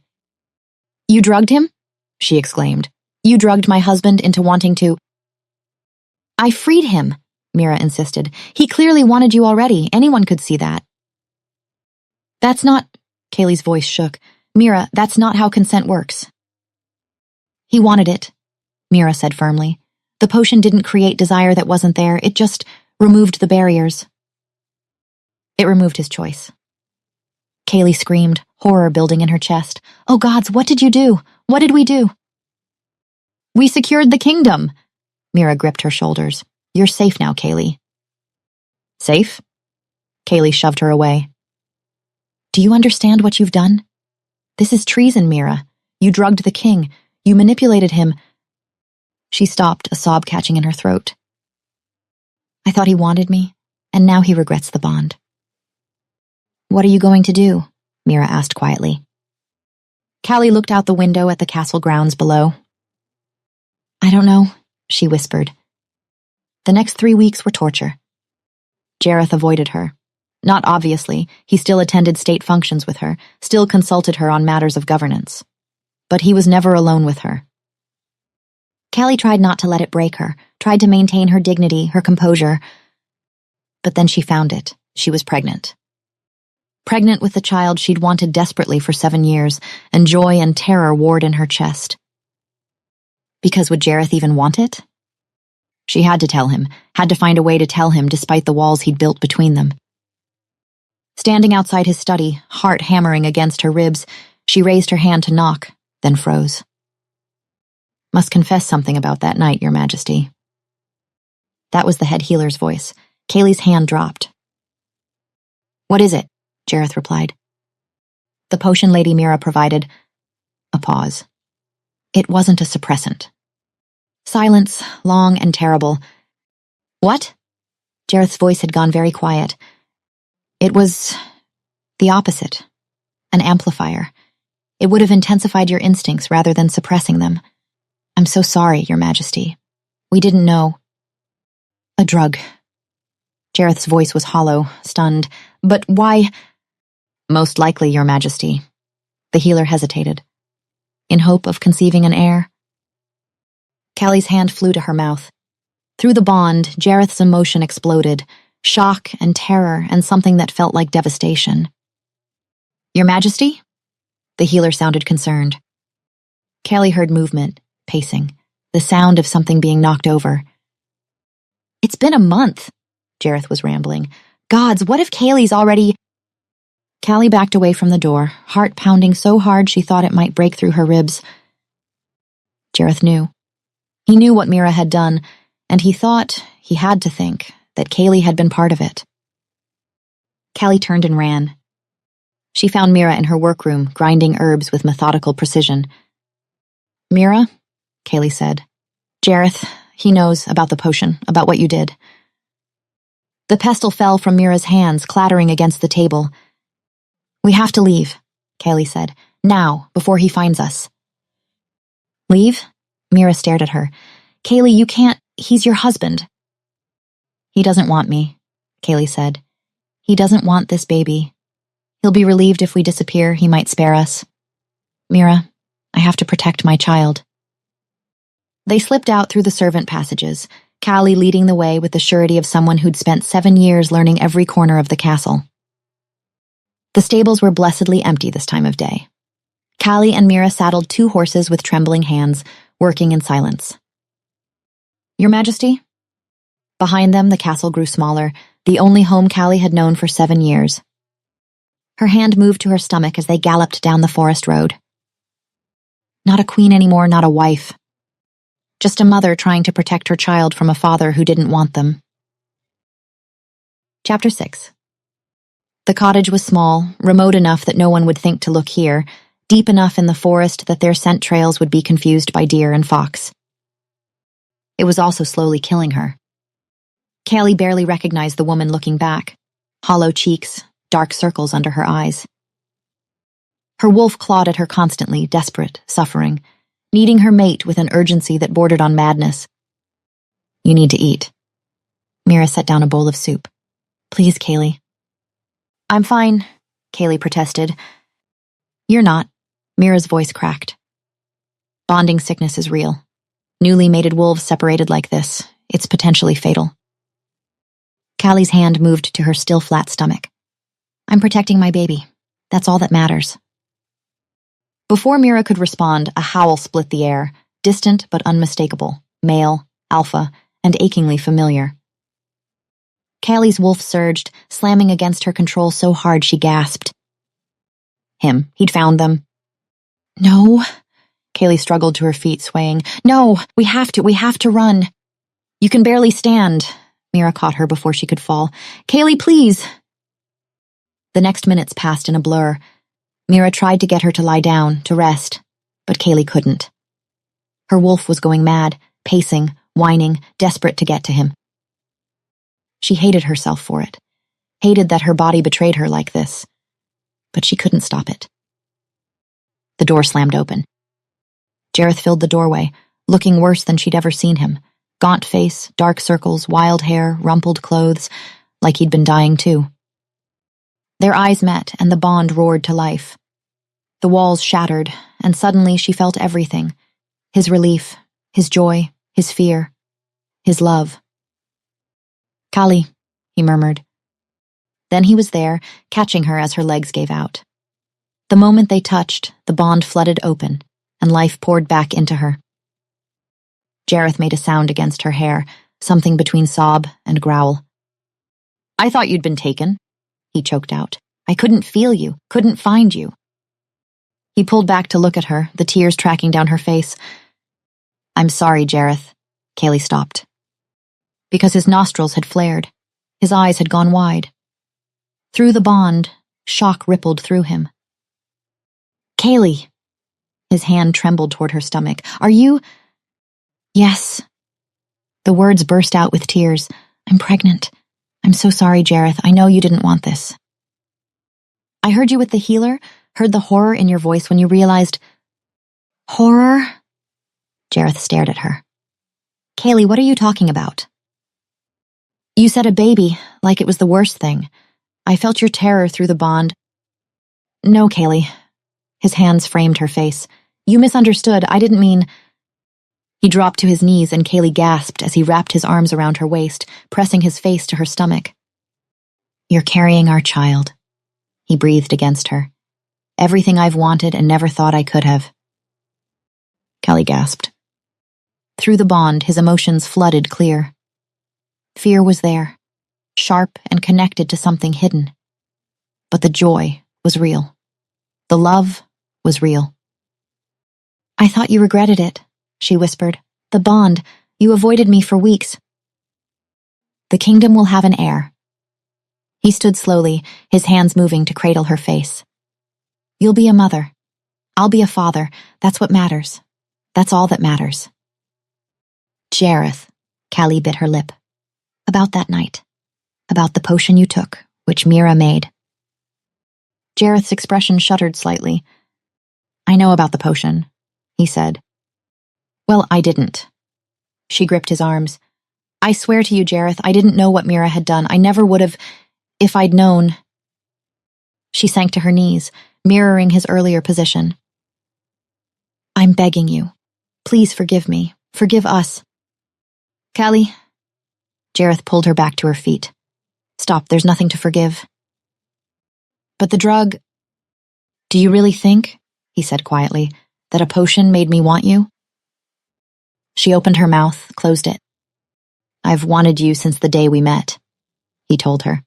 You drugged him? She exclaimed. You drugged my husband into wanting to... I freed him, Mira insisted. He clearly wanted you already. Anyone could see that. That's not... Kaylee's voice shook. Mira, that's not how consent works. He wanted it, Mira said firmly. The potion didn't create desire that wasn't there. It just removed the barriers. It removed his choice. Kaylee screamed, horror building in her chest. Oh gods, what did you do? What did we do? We secured the kingdom. Mira gripped her shoulders. You're safe now, Kaylee. Safe? Kaylee shoved her away. Do you understand what you've done? This is treason, Mira. You drugged the king. You manipulated him. She stopped, a sob catching in her throat. I thought he wanted me, and now he regrets the bond. What are you going to do? Mira asked quietly. Callie looked out the window at the castle grounds below. I don't know, she whispered. The next 3 weeks were torture. Jareth avoided her. Not obviously, he still attended state functions with her, still consulted her on matters of governance. But he was never alone with her. Callie tried not to let it break her, tried to maintain her dignity, her composure. But then she found it. She was pregnant. Pregnant with the child she'd wanted desperately for 7 years, and joy and terror warred in her chest. Because would Jareth even want it? She had to tell him, had to find a way to tell him despite the walls he'd built between them. Standing outside his study, heart hammering against her ribs, she raised her hand to knock, then froze. Must confess something about that night, Your Majesty. That was the head healer's voice. Kaylee's hand dropped. What is it? Jareth replied. The potion Lady Mira provided. A pause. It wasn't a suppressant. Silence, long and terrible. What? Jareth's voice had gone very quiet. It was the opposite. An amplifier. It would have intensified your instincts rather than suppressing them. I'm so sorry, Your Majesty. We didn't know. A drug. Jareth's voice was hollow, stunned. But why? Most likely, Your Majesty. The healer hesitated. In hope of conceiving an heir? Callie's hand flew to her mouth. Through the bond, Jareth's emotion exploded. Shock and terror and something that felt like devastation. Your Majesty? The healer sounded concerned. Callie heard movement, pacing, the sound of something being knocked over. It's been a month, Jareth was rambling. Gods, what if Kaylee's already... Callie backed away from the door, heart pounding so hard she thought it might break through her ribs. Jareth knew. He knew what Mira had done, and he thought, he had to think, that Kaylee had been part of it. Callie turned and ran. She found Mira in her workroom, grinding herbs with methodical precision. Mira, Kaylee said. Jareth, he knows about the potion, about what you did. The pestle fell from Mira's hands, clattering against the table. We have to leave, Callie said. Now, before he finds us. Leave? Mira stared at her. Kaylee, you can't... He's your husband. He doesn't want me, Kaylee said. He doesn't want this baby. He'll be relieved if we disappear. He might spare us. Mira, I have to protect my child. They slipped out through the servant passages, Callie leading the way with the surety of someone who'd spent 7 years learning every corner of the castle. The stables were blessedly empty this time of day. Callie and Mira saddled 2 horses with trembling hands, working in silence. Your Majesty? Behind them, the castle grew smaller, the only home Callie had known for 7 years. Her hand moved to her stomach as they galloped down the forest road. Not a queen anymore, not a wife. Just a mother trying to protect her child from a father who didn't want them. Chapter 6. The cottage was small, remote enough that no one would think to look here, deep enough in the forest that their scent trails would be confused by deer and fox. It was also slowly killing her. Callie barely recognized the woman looking back, hollow cheeks, dark circles under her eyes. Her wolf clawed at her constantly, desperate, suffering, needing her mate with an urgency that bordered on madness. You need to eat. Mira set down a bowl of soup. Please, Callie. I'm fine, Callie protested. You're not. Mira's voice cracked. Bonding sickness is real. Newly mated wolves separated like this, it's potentially fatal. Callie's hand moved to her still flat stomach. I'm protecting my baby. That's all that matters. Before Mira could respond, a howl split the air, distant but unmistakable, male, alpha, and achingly familiar. Callie's wolf surged, slamming against her control so hard she gasped. Him. He'd found them. No. Callie struggled to her feet, swaying. No, we have to run. You can barely stand. Mira caught her before she could fall. Callie, please. The next minutes passed in a blur. Mira tried to get her to lie down, to rest, but Callie couldn't. Her wolf was going mad, pacing, whining, desperate to get to him. She hated herself for it, hated that her body betrayed her like this, but she couldn't stop it. The door slammed open. Jareth filled the doorway, looking worse than she'd ever seen him. Gaunt face, dark circles, wild hair, rumpled clothes, like he'd been dying too. Their eyes met, and the bond roared to life. The walls shattered, and suddenly she felt everything. His relief, his joy, his fear, his love. Callie, he murmured. Then he was there, catching her as her legs gave out. The moment they touched, the bond flooded open, and life poured back into her. Jareth made a sound against her hair, something between sob and growl. I thought you'd been taken, he choked out. I couldn't feel you, couldn't find you. He pulled back to look at her, the tears tracking down her face. I'm sorry, Jareth. Callie stopped. Because his nostrils had flared. His eyes had gone wide. Through the bond, shock rippled through him. Callie. His hand trembled toward her stomach. Are you... Yes. The words burst out with tears. I'm pregnant. I'm so sorry, Jareth. I know you didn't want this. I heard you with the healer, heard the horror in your voice when you realized... Horror? Jareth stared at her. Callie, what are you talking about? You said a baby, like it was the worst thing. I felt your terror through the bond. No, Callie. His hands framed her face. You misunderstood. I didn't mean... He dropped to his knees and Callie gasped as he wrapped his arms around her waist, pressing his face to her stomach. You're carrying our child. He breathed against her. Everything I've wanted and never thought I could have. Callie gasped. Through the bond, his emotions flooded clear. Fear was there, sharp and connected to something hidden. But the joy was real. The love was real. I thought you regretted it, she whispered. The bond. You avoided me for weeks. The kingdom will have an heir. He stood slowly, his hands moving to cradle her face. You'll be a mother. I'll be a father. That's what matters. That's all that matters. Jareth, Callie bit her lip. About that night. About the potion you took, which Mira made. Jareth's expression shuddered slightly. I know about the potion, he said. Well, I didn't. She gripped his arms. I swear to you, Jareth, I didn't know what Mira had done. I never would have, if I'd known. She sank to her knees, mirroring his earlier position. I'm begging you. Please forgive me. Forgive us. Callie. Jareth pulled her back to her feet. Stop, there's nothing to forgive. But the drug. Do you really think, he said quietly, that a potion made me want you? She opened her mouth, closed it. I've wanted you since the day we met, he told her.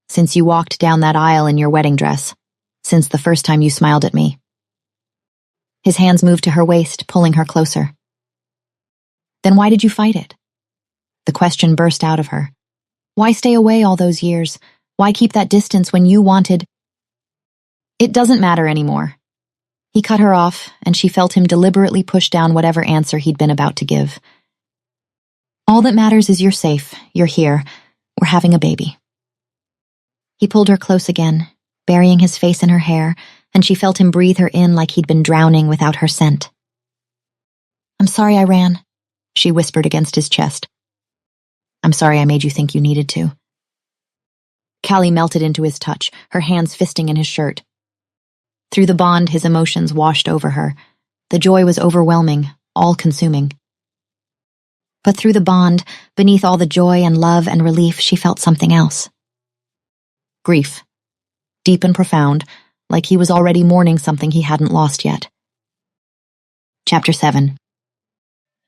Since you walked down that aisle in your wedding dress. Since the first time you smiled at me. His hands moved to her waist, pulling her closer. Then why did you fight it? The question burst out of her. Why stay away all those years? Why keep that distance when you wanted? It doesn't matter anymore. He cut her off, and she felt him deliberately push down whatever answer he'd been about to give. All that matters is you're safe, you're here, we're having a baby. He pulled her close again, burying his face in her hair, and she felt him breathe her in like he'd been drowning without her scent. I'm sorry I ran, she whispered against his chest. I'm sorry I made you think you needed to. Callie melted into his touch, her hands fisting in his shirt. Through the bond, his emotions washed over her. The joy was overwhelming, all-consuming. But through the bond, beneath all the joy and love and relief, she felt something else. Grief. Deep and profound, like he was already mourning something he hadn't lost yet. Chapter 7.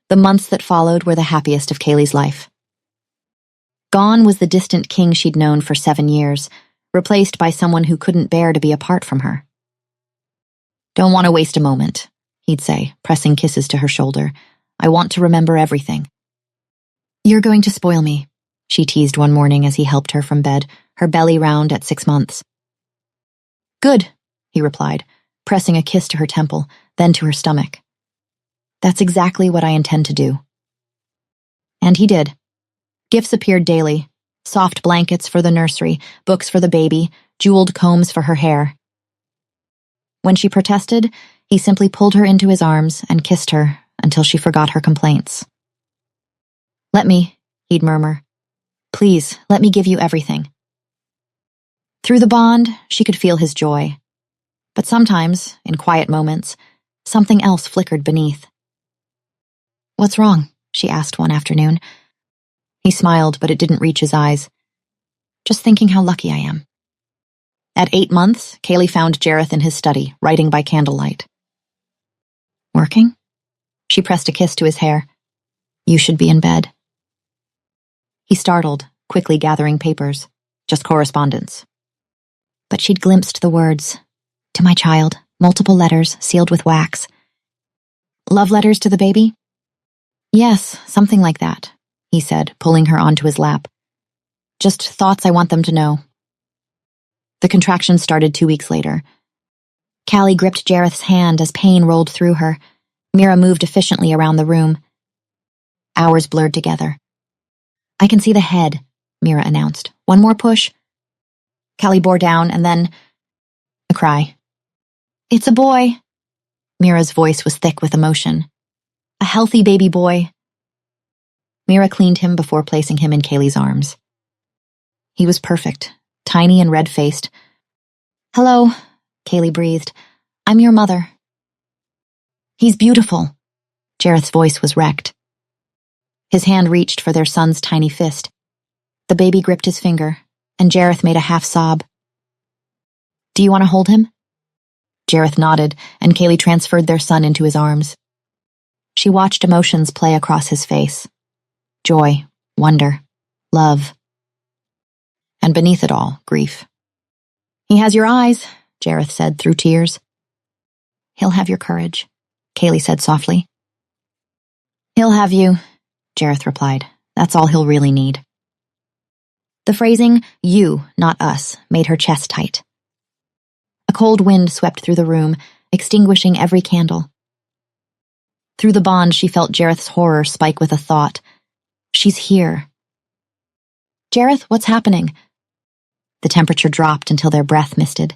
The months that followed were the happiest of Kaylee's life. Gone was the distant king she'd known for 7 years, replaced by someone who couldn't bear to be apart from her. Don't want to waste a moment, he'd say, pressing kisses to her shoulder. I want to remember everything. You're going to spoil me, she teased one morning as he helped her from bed, her belly round at 6 months. Good, he replied, pressing a kiss to her temple, then to her stomach. That's exactly what I intend to do. And he did. Gifts appeared daily. Soft blankets for the nursery, books for the baby, jeweled combs for her hair. When she protested, he simply pulled her into his arms and kissed her until she forgot her complaints. Let me, he'd murmur. Please, let me give you everything. Through the bond, she could feel his joy. But sometimes, in quiet moments, something else flickered beneath. What's wrong? She asked one afternoon. He smiled, but it didn't reach his eyes. Just thinking how lucky I am. At 8 months, Kaylee found Jareth in his study, writing by candlelight. Working? She pressed a kiss to his hair. You should be in bed. He startled, quickly gathering papers. Just correspondence. But she'd glimpsed the words. To my child, multiple letters, sealed with wax. Love letters to the baby? Yes, something like that, he said, pulling her onto his lap. Just thoughts I want them to know. The contractions started 2 weeks later. Callie gripped Jareth's hand as pain rolled through her. Mira moved efficiently around the room. Hours blurred together. I can see the head, Mira announced. One more push. Callie bore down, and then a cry. It's a boy. Mira's voice was thick with emotion. A healthy baby boy. Mira cleaned him before placing him in Kaylee's arms. He was perfect, tiny and red-faced. Hello, Kaylee breathed. I'm your mother. He's beautiful. Jareth's voice was wrecked. His hand reached for their son's tiny fist. The baby gripped his finger, and Jareth made a half sob. Do you want to hold him? Jareth nodded, and Kaylee transferred their son into his arms. She watched emotions play across his face. Joy, wonder, love. And beneath it all, grief. He has your eyes, Jareth said through tears. He'll have your courage, Kaylee said softly. He'll have you, Jareth replied. That's all he'll really need. The phrasing, you, not us, made her chest tight. A cold wind swept through the room, extinguishing every candle. Through the bond, she felt Jareth's horror spike with a thought. She's here. Jareth, what's happening? The temperature dropped until their breath misted.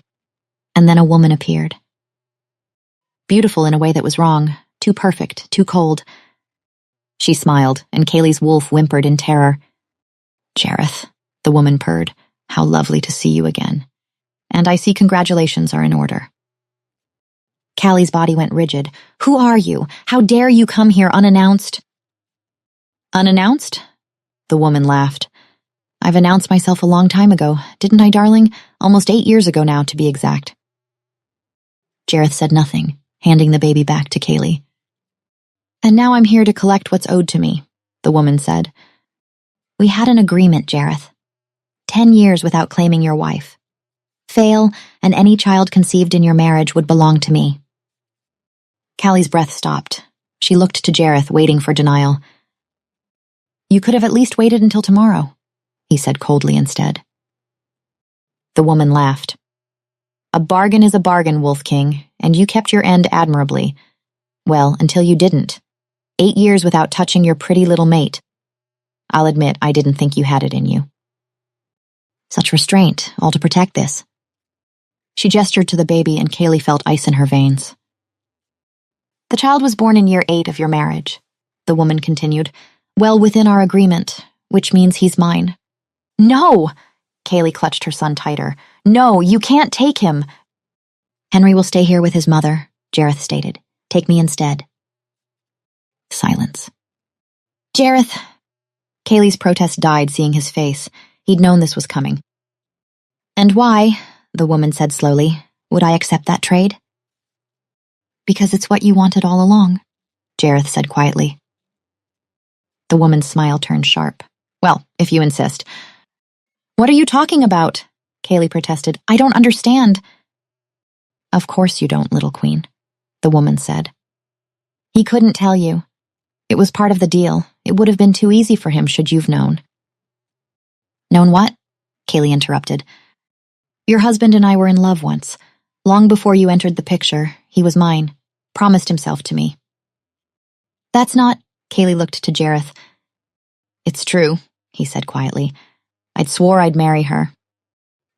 And then a woman appeared. Beautiful in a way that was wrong, too perfect, too cold. She smiled, and Kaylee's wolf whimpered in terror. Jareth, the woman purred, how lovely to see you again. And I see congratulations are in order. Callie's body went rigid. Who are you? How dare you come here unannounced? Unannounced? The woman laughed. I've announced myself a long time ago, didn't I, darling? Almost 8 years ago now, to be exact. Jareth said nothing, handing the baby back to Kaylee. And now I'm here to collect what's owed to me, the woman said. We had an agreement, Jareth. 10 years without claiming your wife. Fail, and any child conceived in your marriage would belong to me. Callie's breath stopped. She looked to Jareth, waiting for denial. You could have at least waited until tomorrow, he said coldly instead. The woman laughed. A bargain is a bargain, Wolf King, and you kept your end admirably. Well, until you didn't. 8 years without touching your pretty little mate. I'll admit I didn't think you had it in you. Such restraint, all to protect this. She gestured to the baby, and Kaylee felt ice in her veins. The child was born in year 8 of your marriage, the woman continued, well within our agreement, which means he's mine. No! Kaylee clutched her son tighter. No, you can't take him. Henry will stay here with his mother, Jareth stated. Take me instead. Silence. Jareth. Kaylee's protest died seeing his face. He'd known this was coming. And why, the woman said slowly, would I accept that trade? Because it's what you wanted all along, Jareth said quietly. The woman's smile turned sharp. Well, if you insist. What are you talking about? Kaylee protested. I don't understand. Of course you don't, little queen, the woman said. He couldn't tell you. It was part of the deal. It would have been too easy for him should you've known. Known what? Kaylee interrupted. Your husband and I were in love once. Long before you entered the picture, he was mine. Promised himself to me. That's not... Kaylee looked to Jareth. It's true, he said quietly. I'd swore I'd marry her.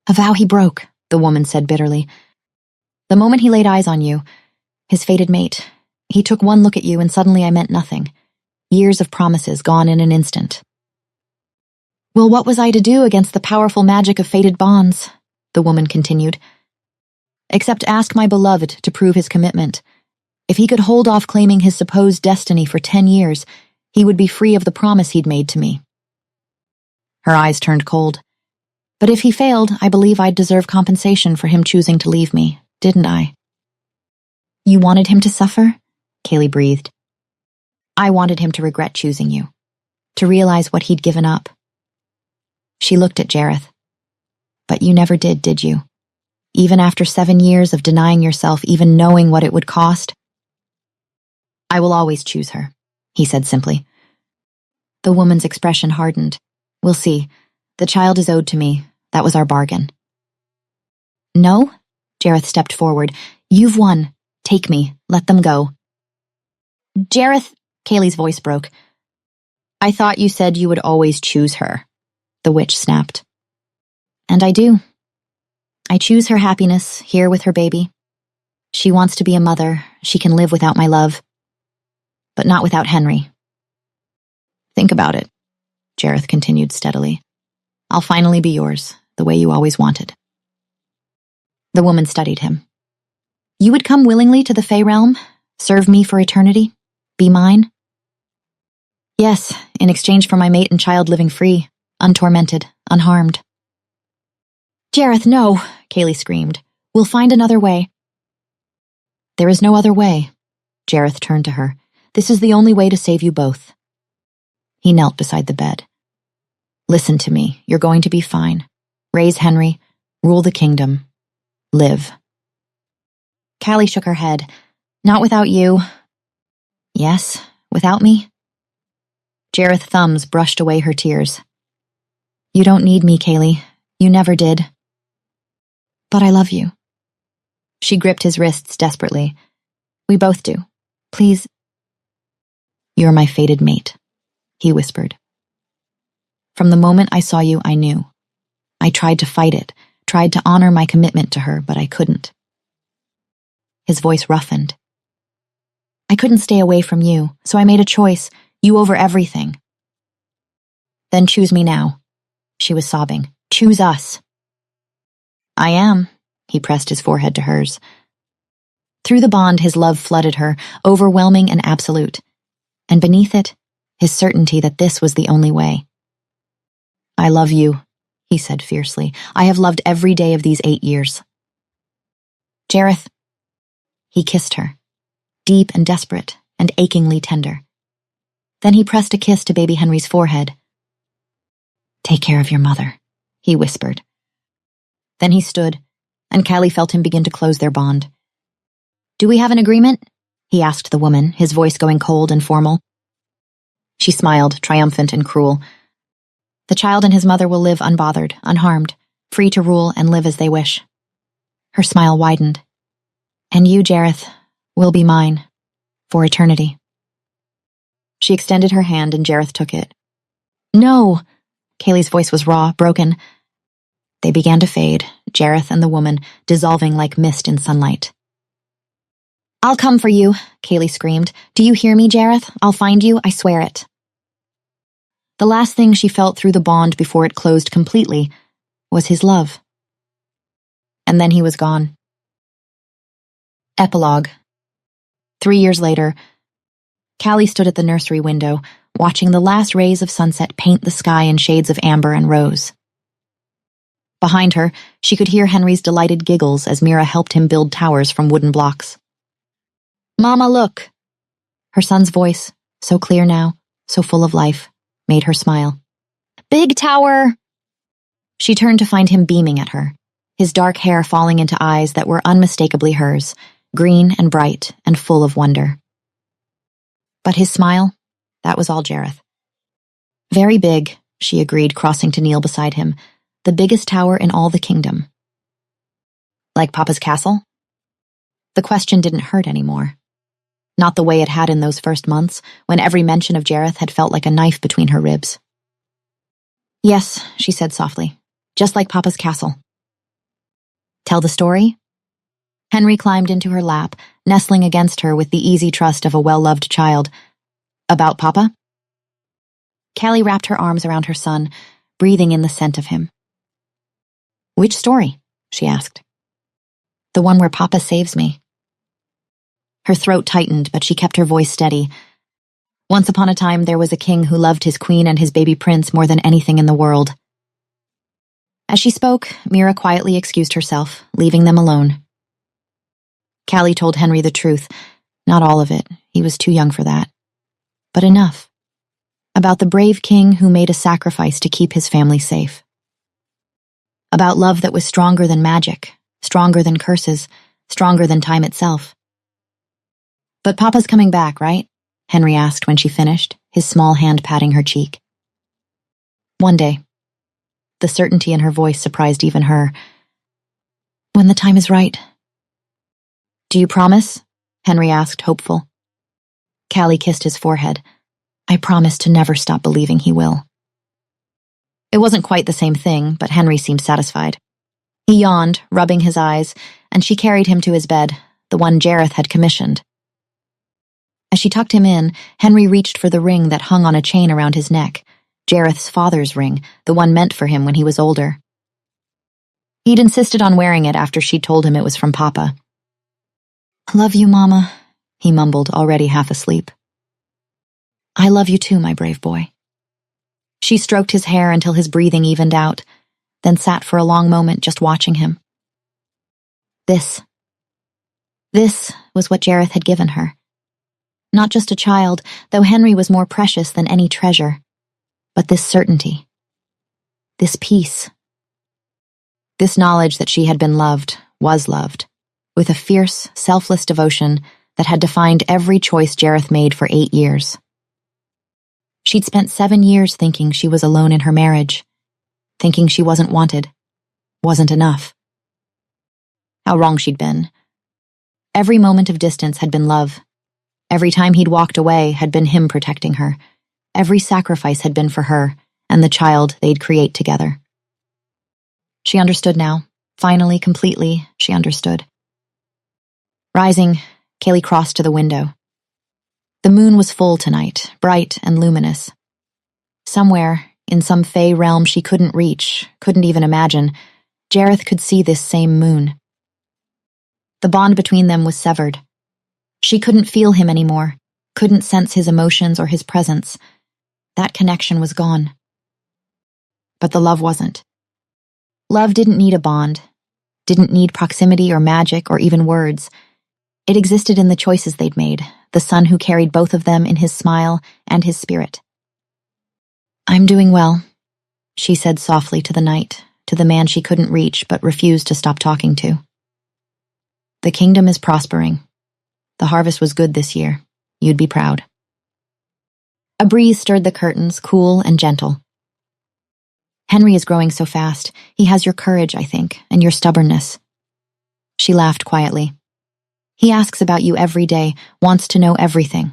A vow he broke, the woman said bitterly. The moment he laid eyes on you, his fated mate, he took one look at you and suddenly I meant nothing. Years of promises gone in an instant. Well, what was I to do against the powerful magic of fated bonds? The woman continued. Except ask my beloved to prove his commitment. If he could hold off claiming his supposed destiny for 10 years, he would be free of the promise he'd made to me. Her eyes turned cold. But if he failed, I believe I'd deserve compensation for him choosing to leave me, didn't I? You wanted him to suffer? Kaylee breathed. I wanted him to regret choosing you, to realize what he'd given up. She looked at Jareth. But you never did you? Even after 7 years of denying yourself even knowing what it would cost? I will always choose her, he said simply. The woman's expression hardened. We'll see. The child is owed to me. That was our bargain. No? Jareth stepped forward. You've won. Take me. Let them go. Jareth, Kaylee's voice broke. I thought you said you would always choose her, the witch snapped. And I do. I choose her happiness, here with her baby. She wants to be a mother. She can live without my love. But not without Henry. Think about it, Jareth continued steadily. I'll finally be yours, the way you always wanted. The woman studied him. You would come willingly to the Fey realm, serve me for eternity, be mine? Yes, in exchange for my mate and child living free, untormented, unharmed. Jareth, no, Kaylee screamed. We'll find another way. There is no other way. Jareth turned to her. This is the only way to save you both. He knelt beside the bed. Listen to me. You're going to be fine. Raise Henry. Rule the kingdom. Live. Callie shook her head. Not without you. Yes, without me? Jareth's thumbs brushed away her tears. You don't need me, Kaylee. You never did. But I love you. She gripped his wrists desperately. We both do. Please. You're my fated mate, he whispered. From the moment I saw you, I knew. I tried to fight it, tried to honor my commitment to her, but I couldn't. His voice roughened. I couldn't stay away from you, so I made a choice, You over everything. Then choose me now. She was sobbing. Choose us. I am. He pressed his forehead to hers. Through the bond, his love flooded her, overwhelming and absolute. And beneath it, his certainty that this was the only way. I love you, he said fiercely. I have loved every day of these 8 years. Jareth. He kissed her, deep and desperate and achingly tender. Then he pressed a kiss to baby Henry's forehead. Take care of your mother, he whispered. Then he stood, and Callie felt him begin to close their bond. Do we have an agreement? He asked the woman, his voice going cold and formal. She smiled, triumphant and cruel. The child and his mother will live unbothered, unharmed, free to rule and live as they wish. Her smile widened. And you, Jareth, will be mine, for eternity. She extended her hand and Jareth took it. No! Kaylee's voice was raw, broken. They began to fade, Jareth and the woman, dissolving like mist in sunlight. I'll come for you, Kaylee screamed. Do you hear me, Jareth? I'll find you, I swear it. The last thing she felt through the bond before it closed completely was his love. And then he was gone. Epilogue. 3 years later, Callie stood at the nursery window, watching the last rays of sunset paint the sky in shades of amber and rose. Behind her, she could hear Henry's delighted giggles as Mira helped him build towers from wooden blocks. Mama, look! Her son's voice, so clear now, so full of life, made her smile. Big tower! She turned to find him beaming at her, his dark hair falling into eyes that were unmistakably hers, green and bright and full of wonder. But his smile, that was all Jareth. Very big, she agreed, crossing to kneel beside him. The biggest tower in all the kingdom. Like Papa's castle? The question didn't hurt anymore. Not the way it had in those first months, when every mention of Jareth had felt like a knife between her ribs. Yes, she said softly, just like Papa's castle. Tell the story? Henry climbed into her lap, nestling against her with the easy trust of a well-loved child. About Papa? Callie wrapped her arms around her son, breathing in the scent of him. Which story? She asked. The one where Papa saves me. Her throat tightened, but she kept her voice steady. Once upon a time, there was a king who loved his queen and his baby prince more than anything in the world. As she spoke, Mira quietly excused herself, leaving them alone. Callie told Henry the truth. Not all of it, he was too young for that. But enough. About the brave king who made a sacrifice to keep his family safe. About love that was stronger than magic, stronger than curses, stronger than time itself. But Papa's coming back, right? Henry asked when she finished, his small hand patting her cheek. One day. The certainty in her voice surprised even her. When the time is right. Do you promise? Henry asked, hopeful. Callie kissed his forehead. I promise to never stop believing he will. It wasn't quite the same thing, but Henry seemed satisfied. He yawned, rubbing his eyes, and she carried him to his bed, the one Jareth had commissioned. As she tucked him in, Henry reached for the ring that hung on a chain around his neck, Jareth's father's ring, the one meant for him when he was older. He'd insisted on wearing it after she'd told him it was from Papa. Love you, Mama, he mumbled, already half asleep. I love you too, my brave boy. She stroked his hair until his breathing evened out, then sat for a long moment just watching him. This was what Jareth had given her. Not just a child, though Henry was more precious than any treasure, but this certainty, this peace, this knowledge that she had been loved, was loved, with a fierce, selfless devotion that had defined every choice Jareth made for 8 years. She'd spent 7 years thinking she was alone in her marriage, thinking she wasn't wanted, wasn't enough. How wrong she'd been. Every moment of distance had been love. Every time he'd walked away had been him protecting her. Every sacrifice had been for her and the child they'd create together. She understood now. Finally, completely, she understood. Rising, Kaylee crossed to the window. The moon was full tonight, bright and luminous. Somewhere, in some fey realm she couldn't reach, couldn't even imagine, Jareth could see this same moon. The bond between them was severed. She couldn't feel him anymore, couldn't sense his emotions or his presence. That connection was gone. But the love wasn't. Love didn't need a bond, didn't need proximity or magic or even words. It existed in the choices they'd made, the son who carried both of them in his smile and his spirit. "I'm doing well," she said softly to the night, to the man she couldn't reach but refused to stop talking to. "The kingdom is prospering. The harvest was good this year. You'd be proud." A breeze stirred the curtains, cool and gentle. "Henry is growing so fast. He has your courage, I think, and your stubbornness." She laughed quietly. "He asks about you every day, wants to know everything."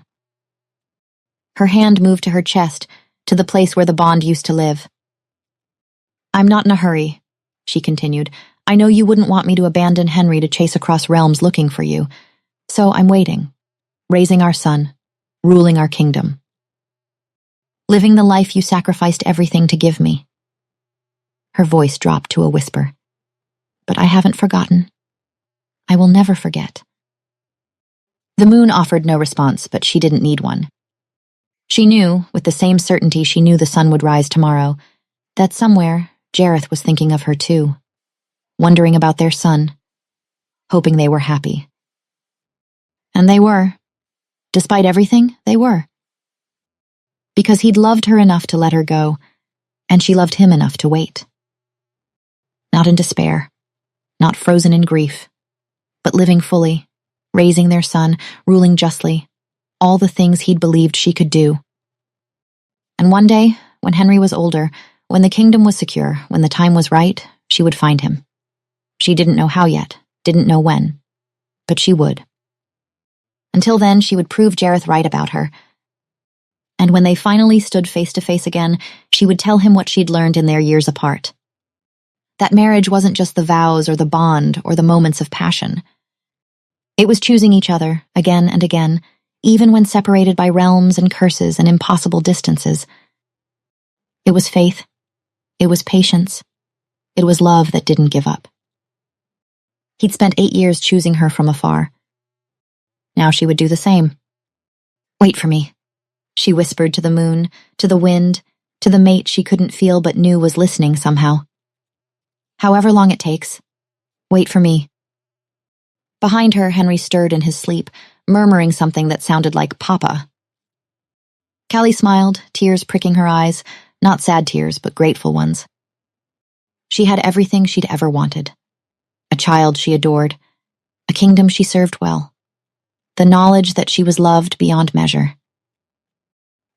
Her hand moved to her chest, to the place where the bond used to live. "I'm not in a hurry," she continued. "I know you wouldn't want me to abandon Henry to chase across realms looking for you. So I'm waiting, raising our son, ruling our kingdom. Living the life you sacrificed everything to give me." Her voice dropped to a whisper. "But I haven't forgotten. I will never forget." The moon offered no response, but she didn't need one. She knew, with the same certainty she knew the sun would rise tomorrow, that somewhere Jareth was thinking of her too, wondering about their son, hoping they were happy. And they were. Despite everything, they were. Because he'd loved her enough to let her go, and she loved him enough to wait. Not in despair, not frozen in grief, but living fully, raising their son, ruling justly, all the things he'd believed she could do. And one day, when Henry was older, when the kingdom was secure, when the time was right, she would find him. She didn't know how yet, didn't know when, but she would. Until then, she would prove Jareth right about her. And when they finally stood face to face again, she would tell him what she'd learned in their years apart. That marriage wasn't just the vows or the bond or the moments of passion. It was choosing each other, again and again, even when separated by realms and curses and impossible distances. It was faith. It was patience. It was love that didn't give up. He'd spent 8 years choosing her from afar. Now she would do the same. "Wait for me," she whispered to the moon, to the wind, to the mate she couldn't feel but knew was listening somehow. "However long it takes, wait for me." Behind her, Henry stirred in his sleep, murmuring something that sounded like "Papa." Callie smiled, tears pricking her eyes, not sad tears, but grateful ones. She had everything she'd ever wanted. A child she adored, a kingdom she served well, the knowledge that she was loved beyond measure.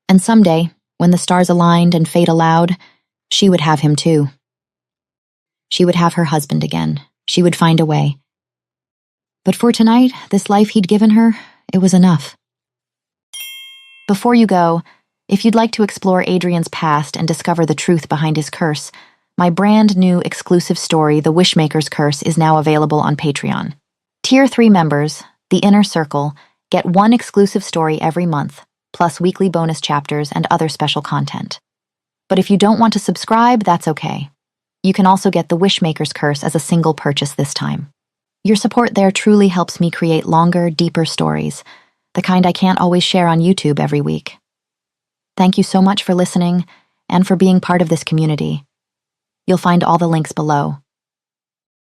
And someday, when the stars aligned and fate allowed, she would have him too. She would have her husband again. She would find a way. But for tonight, this life he'd given her, it was enough. Before you go, if you'd like to explore Adrian's past and discover the truth behind his curse, my brand new exclusive story, The Wishmaker's Curse, is now available on Patreon. Tier 3 members, The Inner Circle, get one exclusive story every month, plus weekly bonus chapters and other special content. But if you don't want to subscribe, that's okay. You can also get The Wishmaker's Curse as a single purchase this time. Your support there truly helps me create longer, deeper stories, the kind I can't always share on YouTube every week. Thank you so much for listening and for being part of this community. You'll find all the links below.